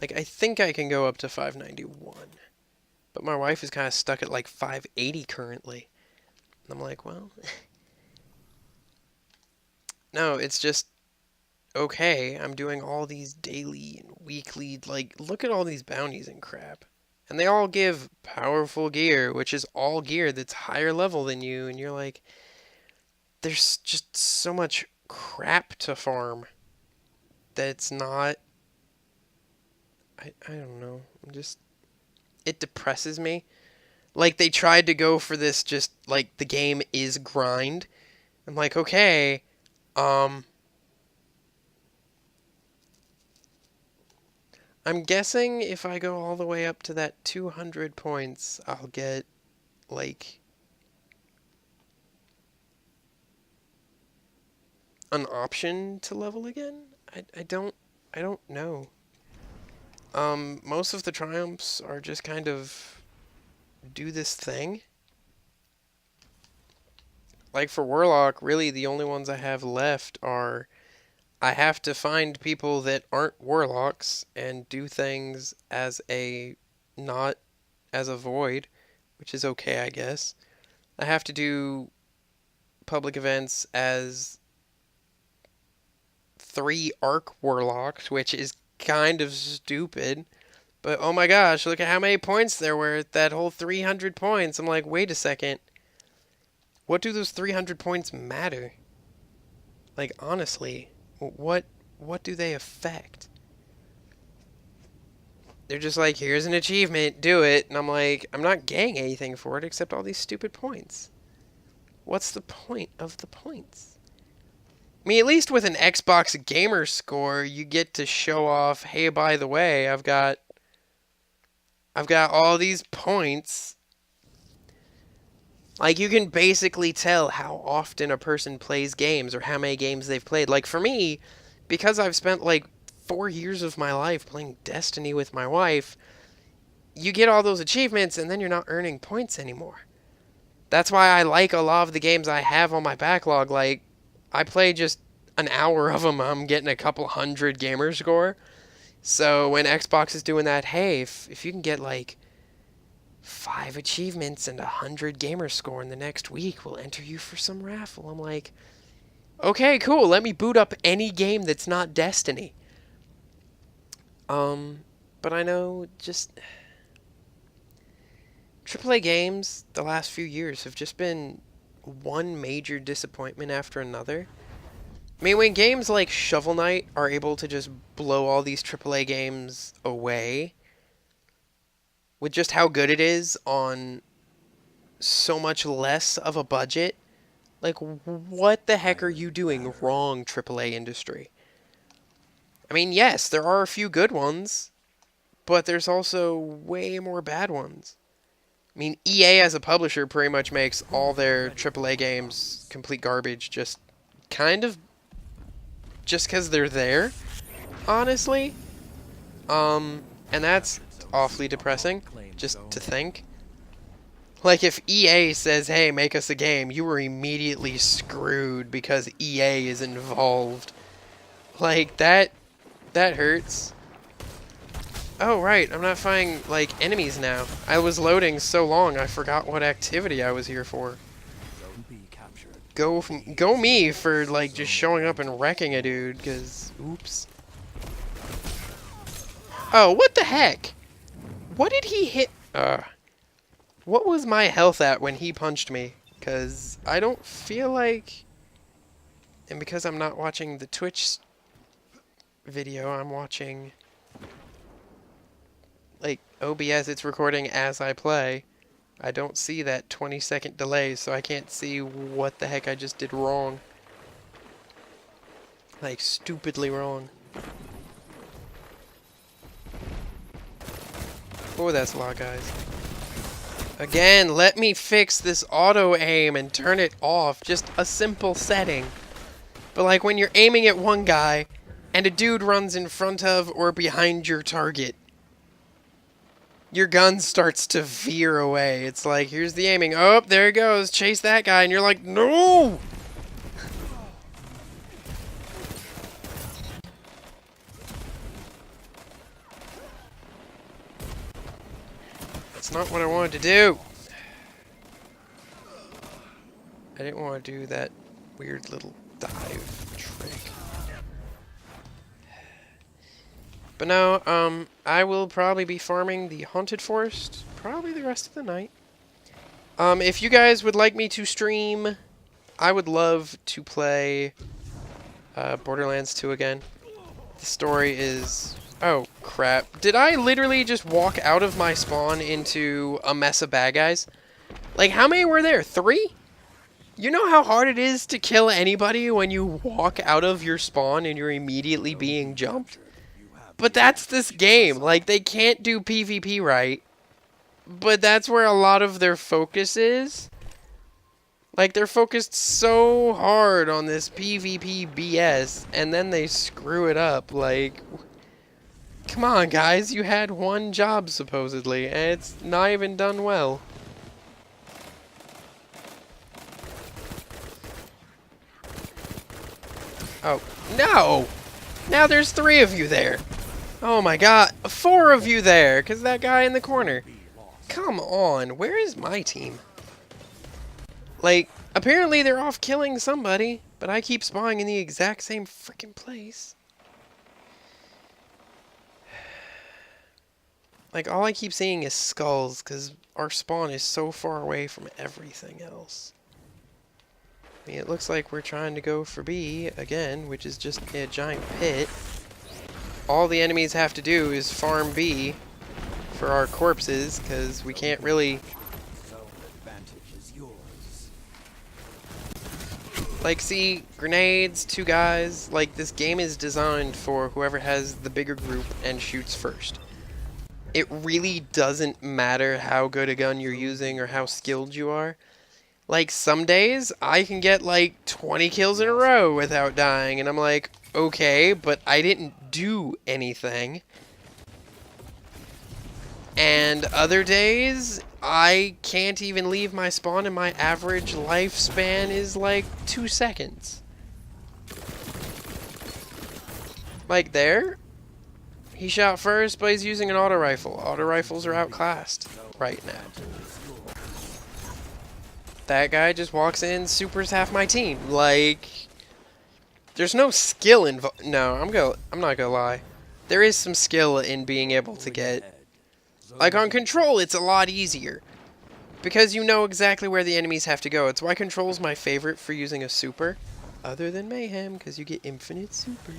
Like, I think I can go up to 591. But my wife is kind of stuck at like 580 currently. And I'm like, well... no, it's just... okay, I'm doing all these daily and weekly... like, look at all these bounties and crap. And they all give powerful gear, which is all gear that's higher level than you. And you're like... there's just so much crap to farm. that's not... I don't know. It depresses me. Like, they tried to go for this just, like, the game is grind. I'm like, okay, I'm guessing if I go all the way up to that 200 points, I'll get, like, an option to level again? I don't know. Most of the triumphs are just kind of do this thing. Like for Warlock, really the only ones I have left are I have to find people that aren't Warlocks and do things as a not as a void, which is okay, I guess. I have to do public events as 3 Arc Warlocks, which is kind of stupid. But oh my gosh, look at how many points there were. That whole 300 points. I'm like, wait a second. What do those 300 points matter? Like, honestly, what do they affect? They're just like, here's an achievement, do it. And I'm like, I'm not getting anything for it except all these stupid points. What's the point of the points? I mean, at least with an Xbox gamer score, you get to show off, hey, by the way, I've got all these points. Like, you can basically tell how often a person plays games or how many games they've played. Like, for me, because I've spent, like, 4 years of my life playing Destiny with my wife, you get all those achievements and then you're not earning points anymore. That's why I like a lot of the games I have on my backlog. Like, I play just an hour of them, I'm getting a couple hundred gamer score. So when Xbox is doing that, hey, if you can get, like, 5 achievements and 100 gamer score in the next week, we'll enter you for some raffle. I'm like, okay, cool. Let me boot up any game that's not Destiny. But I know just AAA games the last few years have just been one major disappointment after another. I mean, when games like Shovel Knight are able to just blow all these AAA games away with just how good it is on so much less of a budget, like, what the heck are you doing wrong, AAA industry? I mean, yes, there are a few good ones, but there's also way more bad ones. I mean, EA as a publisher pretty much makes all their AAA games complete garbage, just kind of just because they're there, honestly. And that's awfully depressing, just to think. Like, if EA says, hey, make us a game, you were immediately screwed because EA is involved. Like, that hurts. Oh, right, I'm not finding, like, enemies now. I was loading so long, I forgot what activity I was here for. Go me for, like, just showing up and wrecking a dude, because, oops. Oh, what the heck? What did he hit? What was my health at when he punched me? Because I don't feel like... And because I'm not watching the Twitch video, I'm watching... like, OBS, it's recording as I play. I don't see that 20-second delay, so I can't see what the heck I just did wrong. Like, stupidly wrong. Oh, that's a lot, guys. Again, let me fix this auto-aim and turn it off. Just a simple setting. But, like, when you're aiming at one guy, and a dude runs in front of or behind your target, your gun starts to veer away. It's like, here's the aiming. Oh, there it goes. Chase that guy. And you're like, no! That's not what I wanted to do. I didn't want to do that weird little dive trick. But no, I will probably be farming the Haunted Forest probably the rest of the night. If you guys would like me to stream, I would love to play Borderlands 2 again. The story is... Oh, crap. Did I literally just walk out of my spawn into a mess of bad guys? Like, how many were there? 3? You know how hard it is to kill anybody when you walk out of your spawn and you're immediately being jumped? But that's this game. Like, they can't do PvP right. But that's where a lot of their focus is. Like, they're focused so hard on this PvP BS, and then they screw it up. Like, come on, guys. You had one job, supposedly, and it's not even done well. Oh, no! Now there's 3 of you there. Oh my god, 4 of you there, because that guy in the corner. Come on, where is my team? Like, apparently they're off killing somebody, but I keep spawning in the exact same freaking place. Like, all I keep seeing is skulls, because our spawn is so far away from everything else. I mean, it looks like we're trying to go for B again, which is just a giant pit. All the enemies have to do is farm B for our corpses, because we can't really... Like, see, grenades, 2 guys, like, this game is designed for whoever has the bigger group and shoots first. It really doesn't matter how good a gun you're using or how skilled you are. Like, some days, I can get, like, 20 kills in a row without dying, and I'm like, okay, but I didn't do anything. And other days, I can't even leave my spawn and my average lifespan is like 2 seconds. Like there, he shot first, but he's using an auto rifle. Auto rifles are outclassed right now. That guy just walks in, supers half my team. Like, there's no skill involved. No, I'm not gonna lie. There is some skill in being able to get... Like, on Control, it's a lot easier. Because you know exactly where the enemies have to go. It's why Control's my favorite for using a super. Other than Mayhem, because you get infinite supers.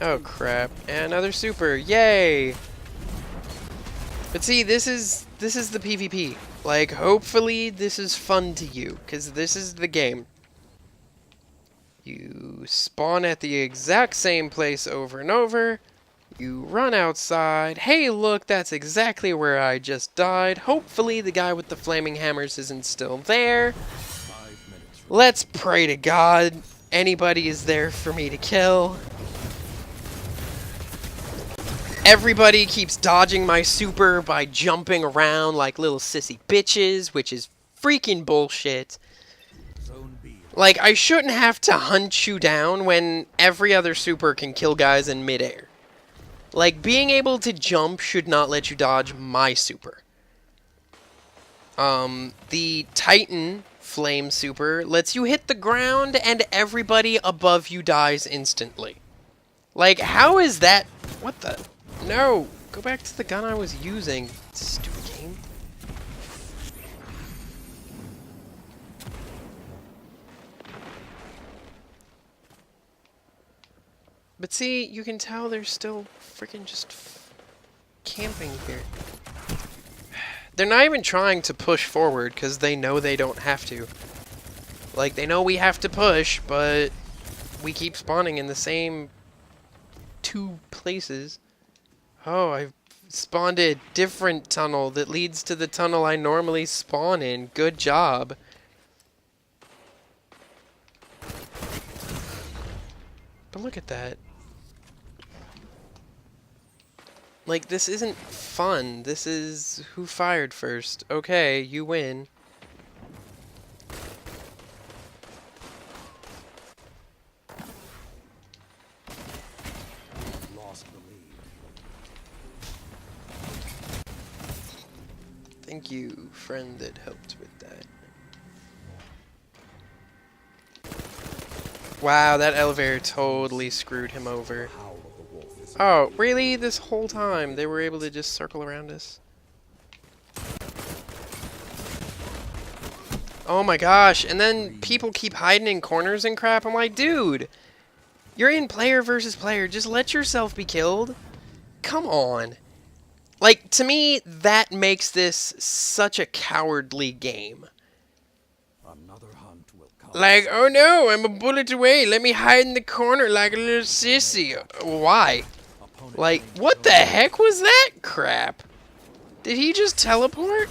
Oh, crap. And another super. Yay! But see, this is the PvP. Like, hopefully this is fun to you. Because this is the game. You spawn at the exact same place over and over. You run outside. Hey, look, that's exactly where I just died. Hopefully the guy with the flaming hammers isn't still there. Let's pray to God anybody is there for me to kill. Everybody keeps dodging my super by jumping around like little sissy bitches, which is freaking bullshit. Like, I shouldn't have to hunt you down when every other super can kill guys in midair. Like, being able to jump should not let you dodge my super. The Titan Flame super lets you hit the ground and everybody above you dies instantly. Like, how is that? What the? No! Go back to the gun I was using, stupid game. But see, you can tell they're still freaking just camping here. They're not even trying to push forward because they know they don't have to. Like, they know we have to push, but we keep spawning in the same 2 places. Oh, I've spawned a different tunnel that leads to the tunnel I normally spawn in. Good job. But look at that. Like, this isn't fun. This is who fired first. Okay, you win. Lost the lead. Thank you, friend that helped with that. Wow, that elevator totally screwed him over. Oh, really? This whole time they were able to just circle around us? Oh my gosh, and then people keep hiding in corners and crap. I'm like, dude, You're in player versus player. Just let yourself be killed. Come on. Like, to me, that makes this such a cowardly game. Another hunt will come. Like, oh no, I'm a bullet away. Let me hide in the corner like a little sissy. Why? Opponent Like, claims what the zone. heck was that crap? Did he just teleport?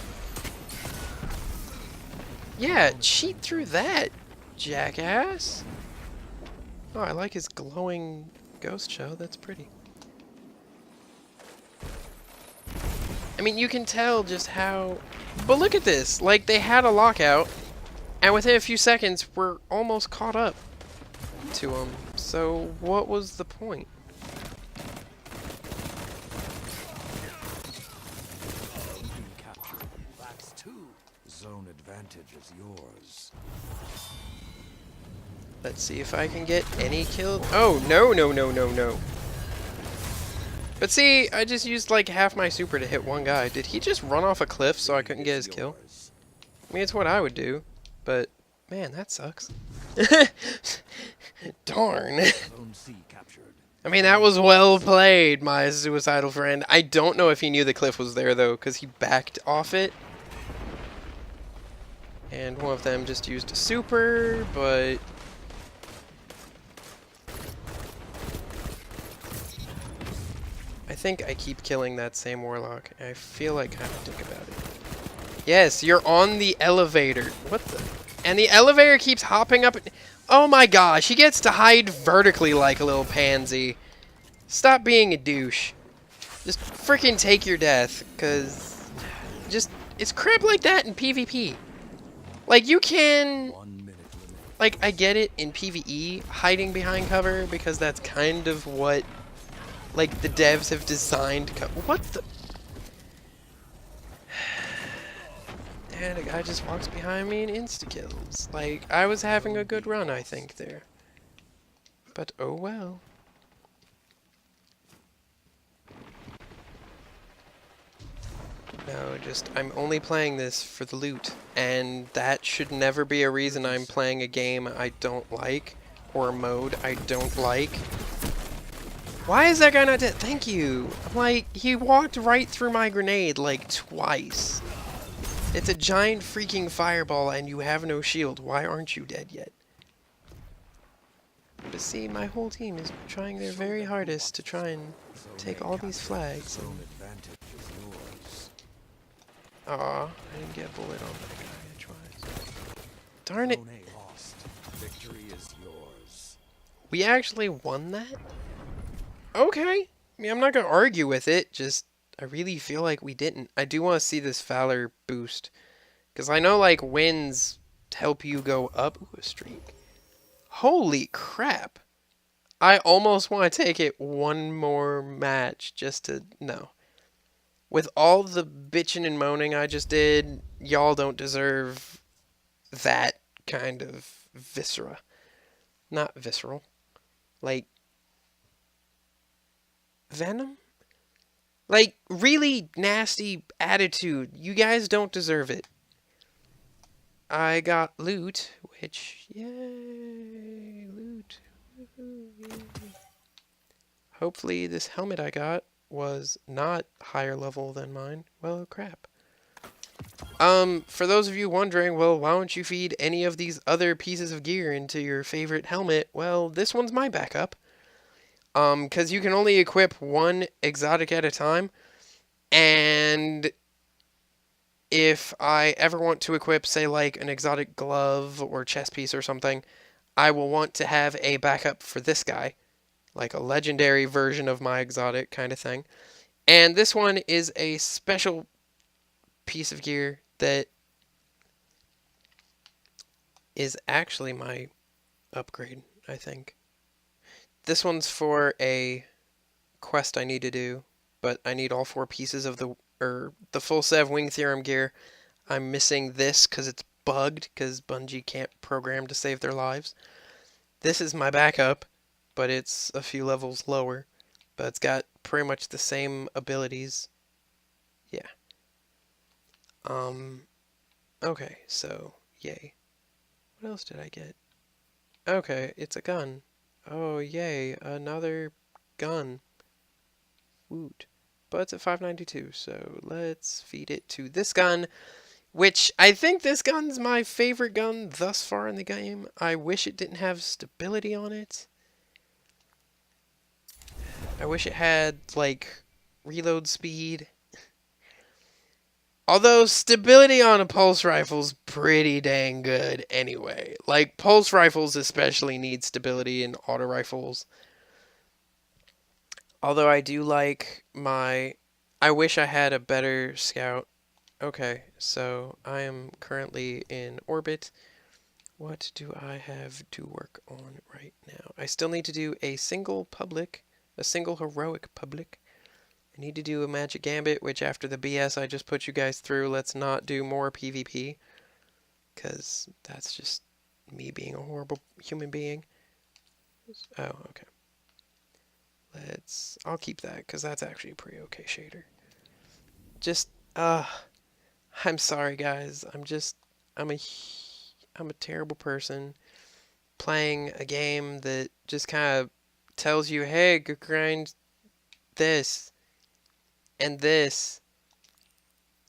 Yeah, cheat through that, jackass. Oh, I like his glowing ghost show. That's pretty. I mean, you can tell just how... But look at this. Like, they had a lockout, and within a few seconds, we're almost caught up to him. So, what was the point? Being captured. That's two. Zone advantage is yours. Let's see if I can get any kills. Oh, no, no, no, no, no. But see, I just used like half my super to hit one guy. Did he just run off a cliff so I couldn't get his kill? I mean, it's what I would do, but man, that sucks. Darn. Zone C captured. I mean, that was well played, my suicidal friend. I don't know if he knew the cliff was there, though, because he backed off it. And one of them just used a super, but... I think I keep killing that same warlock. I feel like kind of dick about it. Yes, you're on the elevator. What the... And the elevator keeps hopping up... Oh my gosh, he gets to hide vertically like a little pansy. Stop being a douche. Just freaking take your death, because... Just... It's crap like that in PvP. Like, you can... 1 minute limit. Like, I get it in PvE, hiding behind cover, because that's kind of what... Like, the devs have designed... What the... And a guy just walks behind me and insta-kills. Like, I was having a good run, I think, there. But, oh well. No, just, I'm only playing this for the loot. And that should never be a reason I'm playing a game I don't like. Or a mode I don't like. Why is that guy not dead? Thank you! I'm like, he walked right through my grenade, like, twice. It's a giant freaking fireball and you have no shield. Why aren't you dead yet? But see, my whole team is trying their very hardest to try and take all these flags. Zone advantage is yours. Aw, I didn't get a bullet on that guy. I tried. Darn it. Zone A lost. Victory is yours. We actually won that? Okay. I mean, I'm not gonna argue with it, just... I really feel like we didn't. I do want to see this Valor boost. Because I know, like, wins help you go up. Ooh, a streak. Holy crap. I almost want to take it one more match just to... No. With all the bitching and moaning I just did, y'all don't deserve that kind of viscera. Not visceral. Like... Venom? Like, really nasty attitude. You guys don't deserve it. I got loot, which, yay, loot. Woohoo, yay. Hopefully this helmet I got was not higher level than mine. Well, crap. For those of you wondering, well, why don't you feed any of these other pieces of gear into your favorite helmet? Well, this one's my backup. Because you can only equip one exotic at a time, and if I ever want to equip, say, like, an exotic glove or chest piece or something, I will want to have a backup for this guy, like a legendary version of my exotic kind of thing. And this one is a special piece of gear that is actually my upgrade, I think. This one's for a quest I need to do, but I need all 4 pieces of the full set of Wing Theorem gear. I'm missing this because it's bugged, because Bungie can't program to save their lives. This is my backup, but it's a few levels lower, but it's got pretty much the same abilities. Yeah. Okay, so, yay. What else did I get? Okay, it's a gun. Oh, yay, another gun. Woot. But it's at 592, so let's feed it to this gun, which I think this gun's my favorite gun thus far in the game. I wish it didn't have stability on it. I wish it had, like, reload speed. Although stability on a pulse rifle's pretty dang good anyway. Like, pulse rifles especially need stability in auto rifles. Although I do like my... I wish I had a better scout. Okay, so I am currently in orbit. What do I have to work on right now? I still need to do a single heroic public. I need to do a magic gambit, which after the BS I just put you guys through, let's not do more PvP. Because that's just me being a horrible human being. Oh, okay. I'll keep that, because that's actually a pretty okay shader. Just, I'm sorry guys, I'm a terrible person playing a game that just kind of tells you, hey, go grind this, and this,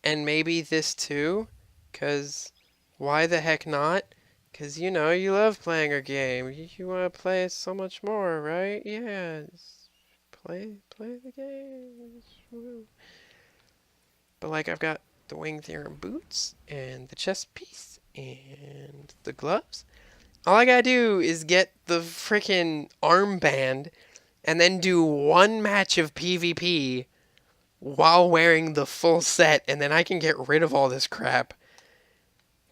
and maybe this too, because why the heck not? Because, you know, you love playing a game. You want to play it so much more, right? Yeah, just play the game. Woo. But, like, I've got the Wing Theorem boots, and the chest piece, and the gloves. All I gotta do is get the freaking armband, and then do one match of PvP while wearing the full set, and then I can get rid of all this crap.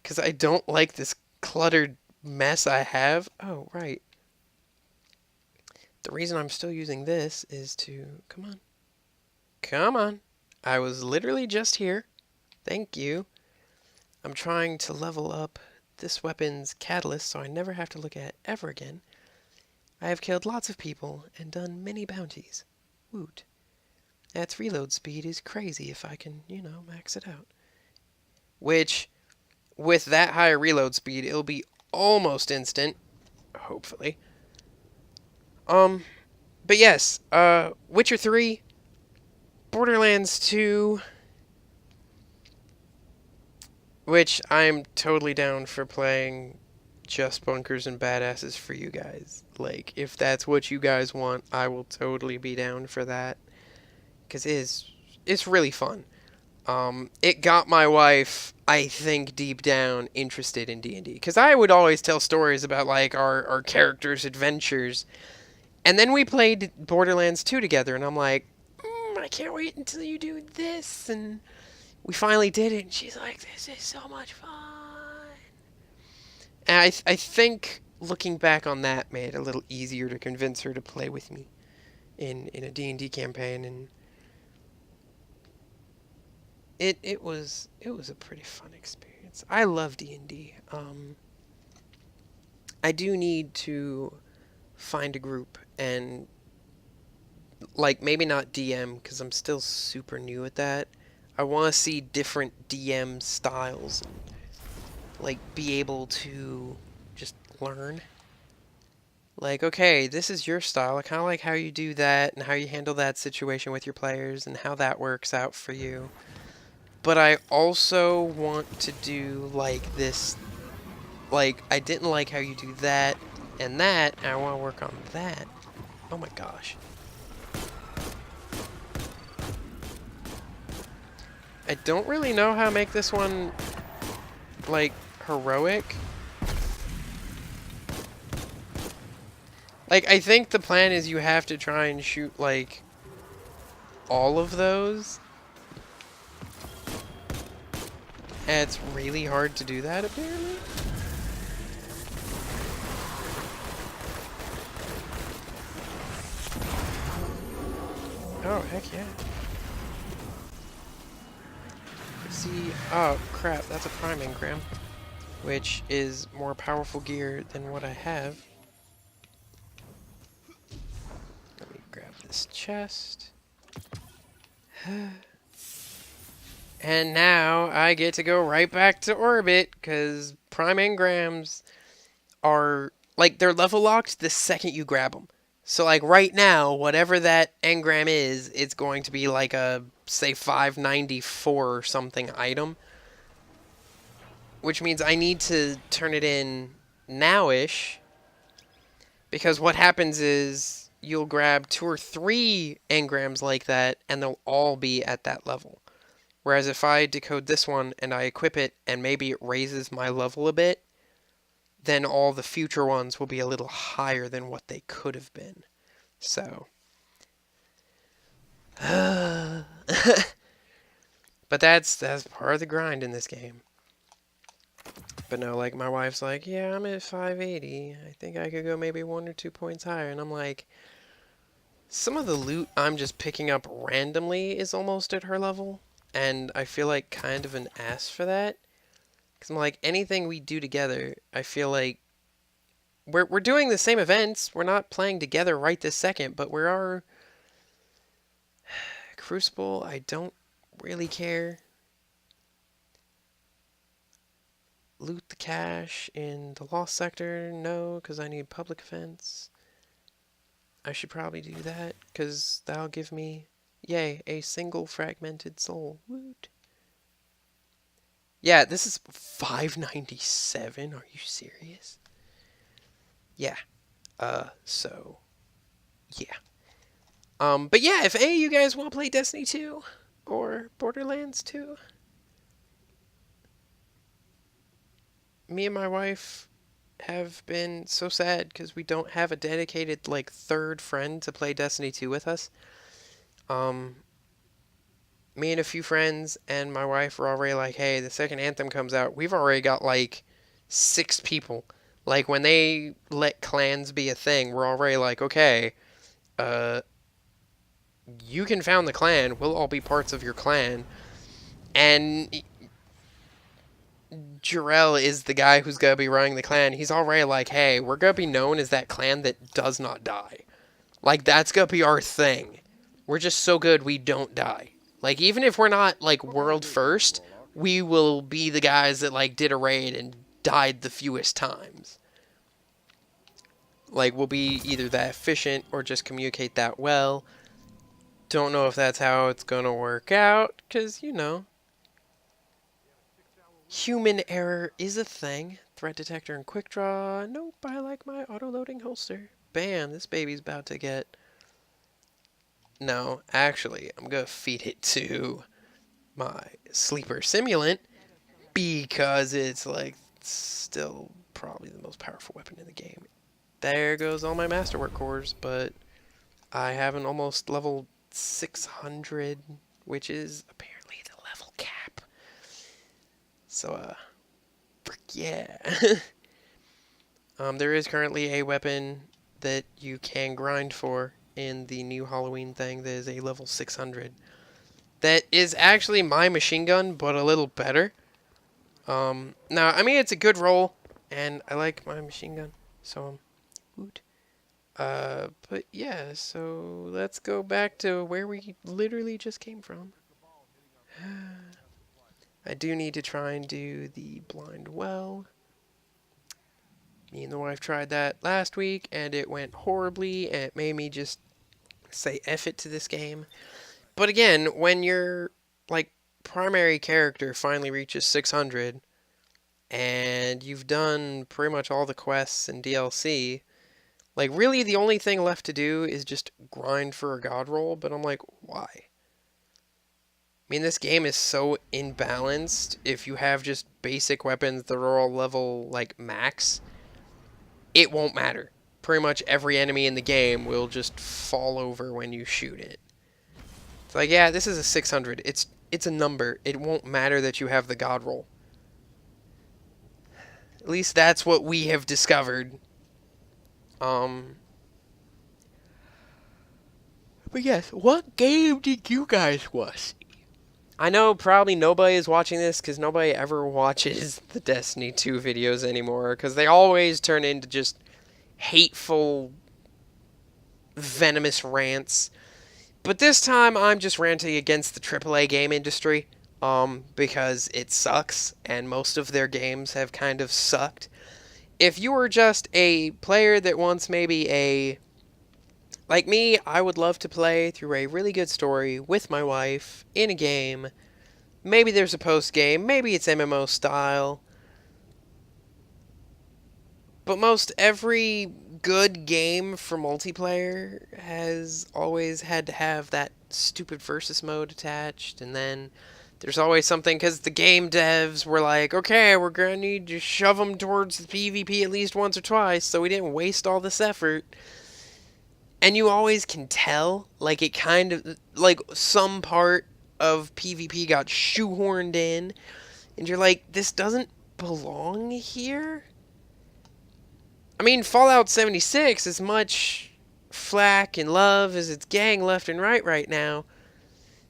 Because I don't like this cluttered mess I have. Oh, right. The reason I'm still using this is to... Come on. Come on. I was literally just here. Thank you. I'm trying to level up this weapon's catalyst so I never have to look at it ever again. I have killed lots of people and done many bounties. Woot. Its reload speed is crazy if I can, you know, max it out. Which, with that high reload speed, it'll be almost instant. Hopefully. But yes, Witcher 3, Borderlands 2, which I'm totally down for playing just bunkers and badasses for you guys. Like, if that's what you guys want, I will totally be down for that. Because it's really fun. It got my wife, I think, deep down interested in D&D. Because I would always tell stories about, like, our characters' adventures. And then we played Borderlands 2 together, and I'm like, I can't wait until you do this. And we finally did it, and she's like, this is so much fun. And I think looking back on that made it a little easier to convince her to play with me in a D&D campaign, and it was a pretty fun experience. I love D&D. I do need to find a group and, like, maybe not DM because I'm still super new at that. I want to see different DM styles and, like, be able to just learn. Like, okay, this is your style. I kind of like how you do that and how you handle that situation with your players and how that works out for you. But I also want to do, like, this, like, I didn't like how you do that and I want to work on that. Oh my gosh. I don't really know how to make this one, like, heroic. Like, I think the plan is you have to try and shoot, like, all of those. And it's really hard to do that, apparently. Oh, heck yeah. See, oh crap, that's a prime engram, which is more powerful gear than what I have. Let me grab this chest. And now I get to go right back to orbit, because prime engrams are like they're level locked the second you grab them. So like right now, whatever that engram is, it's going to be like a say 594 or something item, which means I need to turn it in nowish, because what happens is you'll grab 2 or 3 engrams like that and they'll all be at that level. Whereas if I decode this one and I equip it and maybe it raises my level a bit, then all the future ones will be a little higher than what they could have been. So. But that's part of the grind in this game. But no, like my wife's like, yeah, I'm at 580. I think I could go maybe 1 or 2 points higher. And I'm like, some of the loot I'm just picking up randomly is almost at her level. And I feel like kind of an ass for that. Because I'm like, anything we do together, I feel like we're doing the same events. We're not playing together right this second, but we are. Crucible, I don't really care. Loot the cache in the Lost Sector, no, because I need public defense. I should probably do that, because that'll give me, yay, a single fragmented soul. Woot. Yeah, this is 597, are you serious? Yeah, so, yeah. But yeah, if you guys want to play Destiny 2, or Borderlands 2, me and my wife have been so sad because we don't have a dedicated, like, third friend to play Destiny 2 with us. Me and a few friends and my wife were already like, hey, the second Anthem comes out, we've already got, like, 6 people. Like, when they let clans be a thing, we're already like, okay, you can found the clan, we'll all be parts of your clan. And Jarrell is the guy who's going to be running the clan. He's already like, hey, we're going to be known as that clan that does not die. Like, that's going to be our thing. We're just so good we don't die. Like, even if we're not, like, world first, we will be the guys that, like, did a raid and died the fewest times. Like, we'll be either that efficient or just communicate that well. Don't know if that's how it's going to work out, because, you know, human error is a thing. Threat detector and quick draw. Nope, I like my auto-loading holster. Bam, this baby's about to get... No, actually, I'm going to feed it to my sleeper simulant because it's, like, still probably the most powerful weapon in the game. There goes all my masterwork cores, but I have an almost level 600, which is apparently the level cap. So, frick yeah. There is currently a weapon that you can grind for in the new Halloween thing that is a level 600. That is actually my machine gun, but a little better. Now, I mean, it's a good roll, and I like my machine gun, so, woot. But yeah, so let's go back to where we literally just came from. I do need to try and do the blind well. Me and the wife tried that last week, and it went horribly, and it made me just say F it to this game. But again, when your, like, primary character finally reaches 600, and you've done pretty much all the quests and DLC, like, really the only thing left to do is just grind for a god roll, but I'm like, why? I mean, this game is so imbalanced. If you have just basic weapons that are all level, like, max, it won't matter. Pretty much every enemy in the game will just fall over when you shoot it. It's like, yeah, this is a 600. It's a number. It won't matter that you have the god roll. At least that's what we have discovered. But yes, what game did you guys watch? I know probably nobody is watching this because nobody ever watches the Destiny 2 videos anymore, because they always turn into just hateful, venomous rants. But this time I'm just ranting against the AAA game industry, because it sucks, and most of their games have kind of sucked. if you were just a player that wants maybe a, like me, I would love to play through a really good story with my wife in a game. Maybe there's a post game, maybe it's MMO style. But most every good game for multiplayer has always had to have that stupid versus mode attached, and then there's always something because the game devs were like, okay, we're gonna need to shove them towards the PvP at least once or twice, so we didn't waste all this effort. And you always can tell, like, it kind of, like, some part of PvP got shoehorned in, and you're like, this doesn't belong here? I mean, Fallout 76, as much flack and love as it's getting left and right now,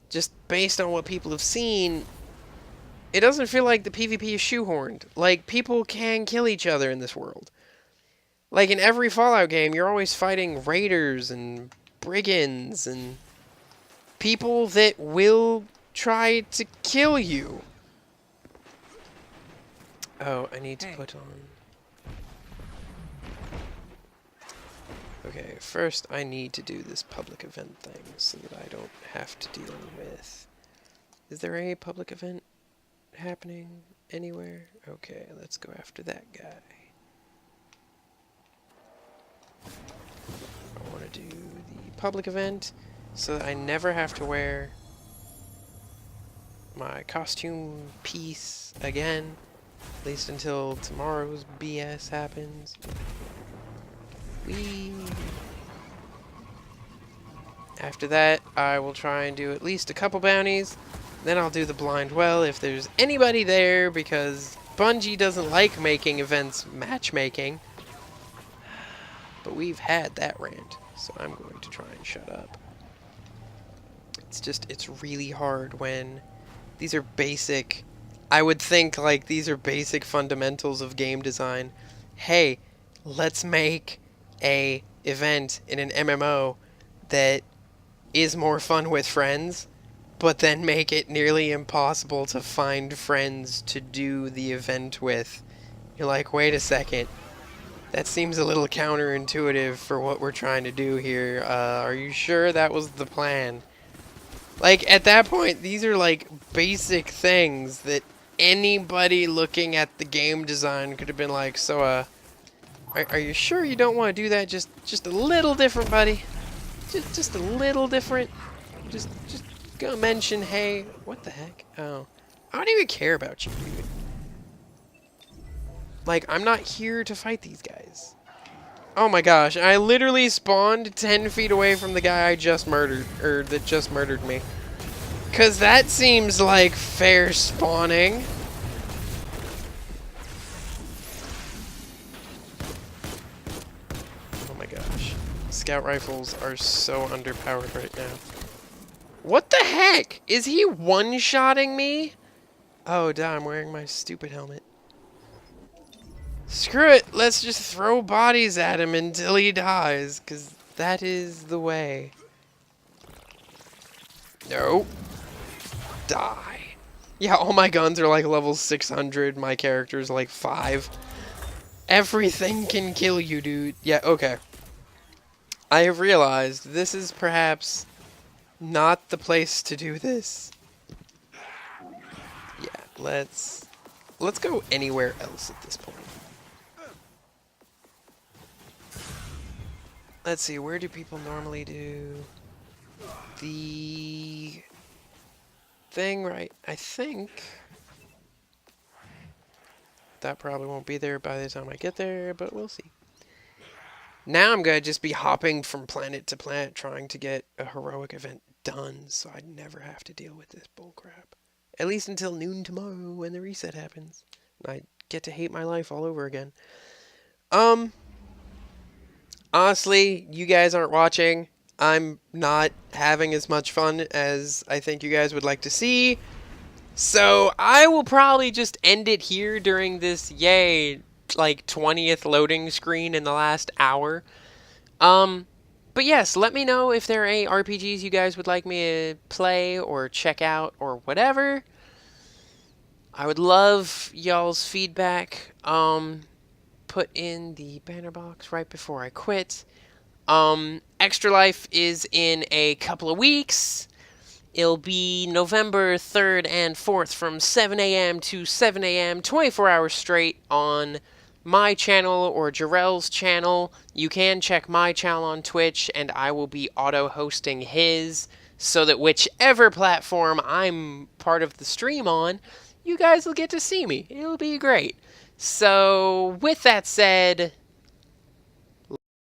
just based on what people have seen, it doesn't feel like the PvP is shoehorned. Like, people can kill each other in this world. Like, in every Fallout game, you're always fighting raiders and brigands and people that will try to kill you. Oh, I need to put on... Okay, first I need to do this public event thing so that I don't have to deal with... Is there a public event happening anywhere? Okay, let's go after that guy. I want to do the public event so that I never have to wear my costume piece again, at least until tomorrow's BS happens. Whee! After that, I will try and do at least a couple bounties. Then I'll do the blind well if there's anybody there, because Bungie doesn't like making events matchmaking. But we've had that rant, so I'm going to try and shut up. It's really hard when these are basic... I would think, like, these are basic fundamentals of game design. Hey, let's make a event in an MMO that is more fun with friends, but then make it nearly impossible to find friends to do the event with. You're like, wait a second. That seems a little counterintuitive for what we're trying to do here. Are you sure that was the plan? Like, at that point, these are like basic things that anybody looking at the game design could have been like, so, are you sure you don't want to do that? Just a little different, buddy. Just a little different. Just gonna mention, hey, what the heck? Oh, I don't even care about you, dude. Like, I'm not here to fight these guys. Oh my gosh, I literally spawned 10 feet away from the guy I just murdered, or that just murdered me. 'Cause that seems like fair spawning. Oh my gosh. Scout rifles are so underpowered right now. What the heck? Is he one-shotting me? Oh, duh, I'm wearing my stupid helmet. Screw it, let's just throw bodies at him until he dies, because that is the way. No. Die. Yeah, all my guns are like level 600, my character's like 5. Everything can kill you, dude. Yeah, okay. I have realized this is perhaps not the place to do this. Yeah, let's go anywhere else at this point. Let's see, where do people normally do the thing, right? I think that probably won't be there by the time I get there, but we'll see. Now I'm going to just be hopping from planet to planet trying to get a heroic event done so I never have to deal with this bullcrap. At least until noon tomorrow when the reset happens. And I get to hate my life all over again. Honestly, you guys aren't watching. I'm not having as much fun as I think you guys would like to see. So I will probably just end it here during this, yay, like 20th loading screen in the last hour. But yes, let me know if there are any RPGs you guys would like me to play or check out or whatever. I would love y'all's feedback. put in the banner box right before I quit. Extra Life is in a couple of weeks. It'll be November 3rd and 4th from 7 a.m. to 7 a.m., 24 hours straight on my channel or Jarrell's channel. You can check my channel on Twitch, and I will be auto-hosting his, so that whichever platform I'm part of the stream on, you guys will get to see me. It'll be great. So, with that said,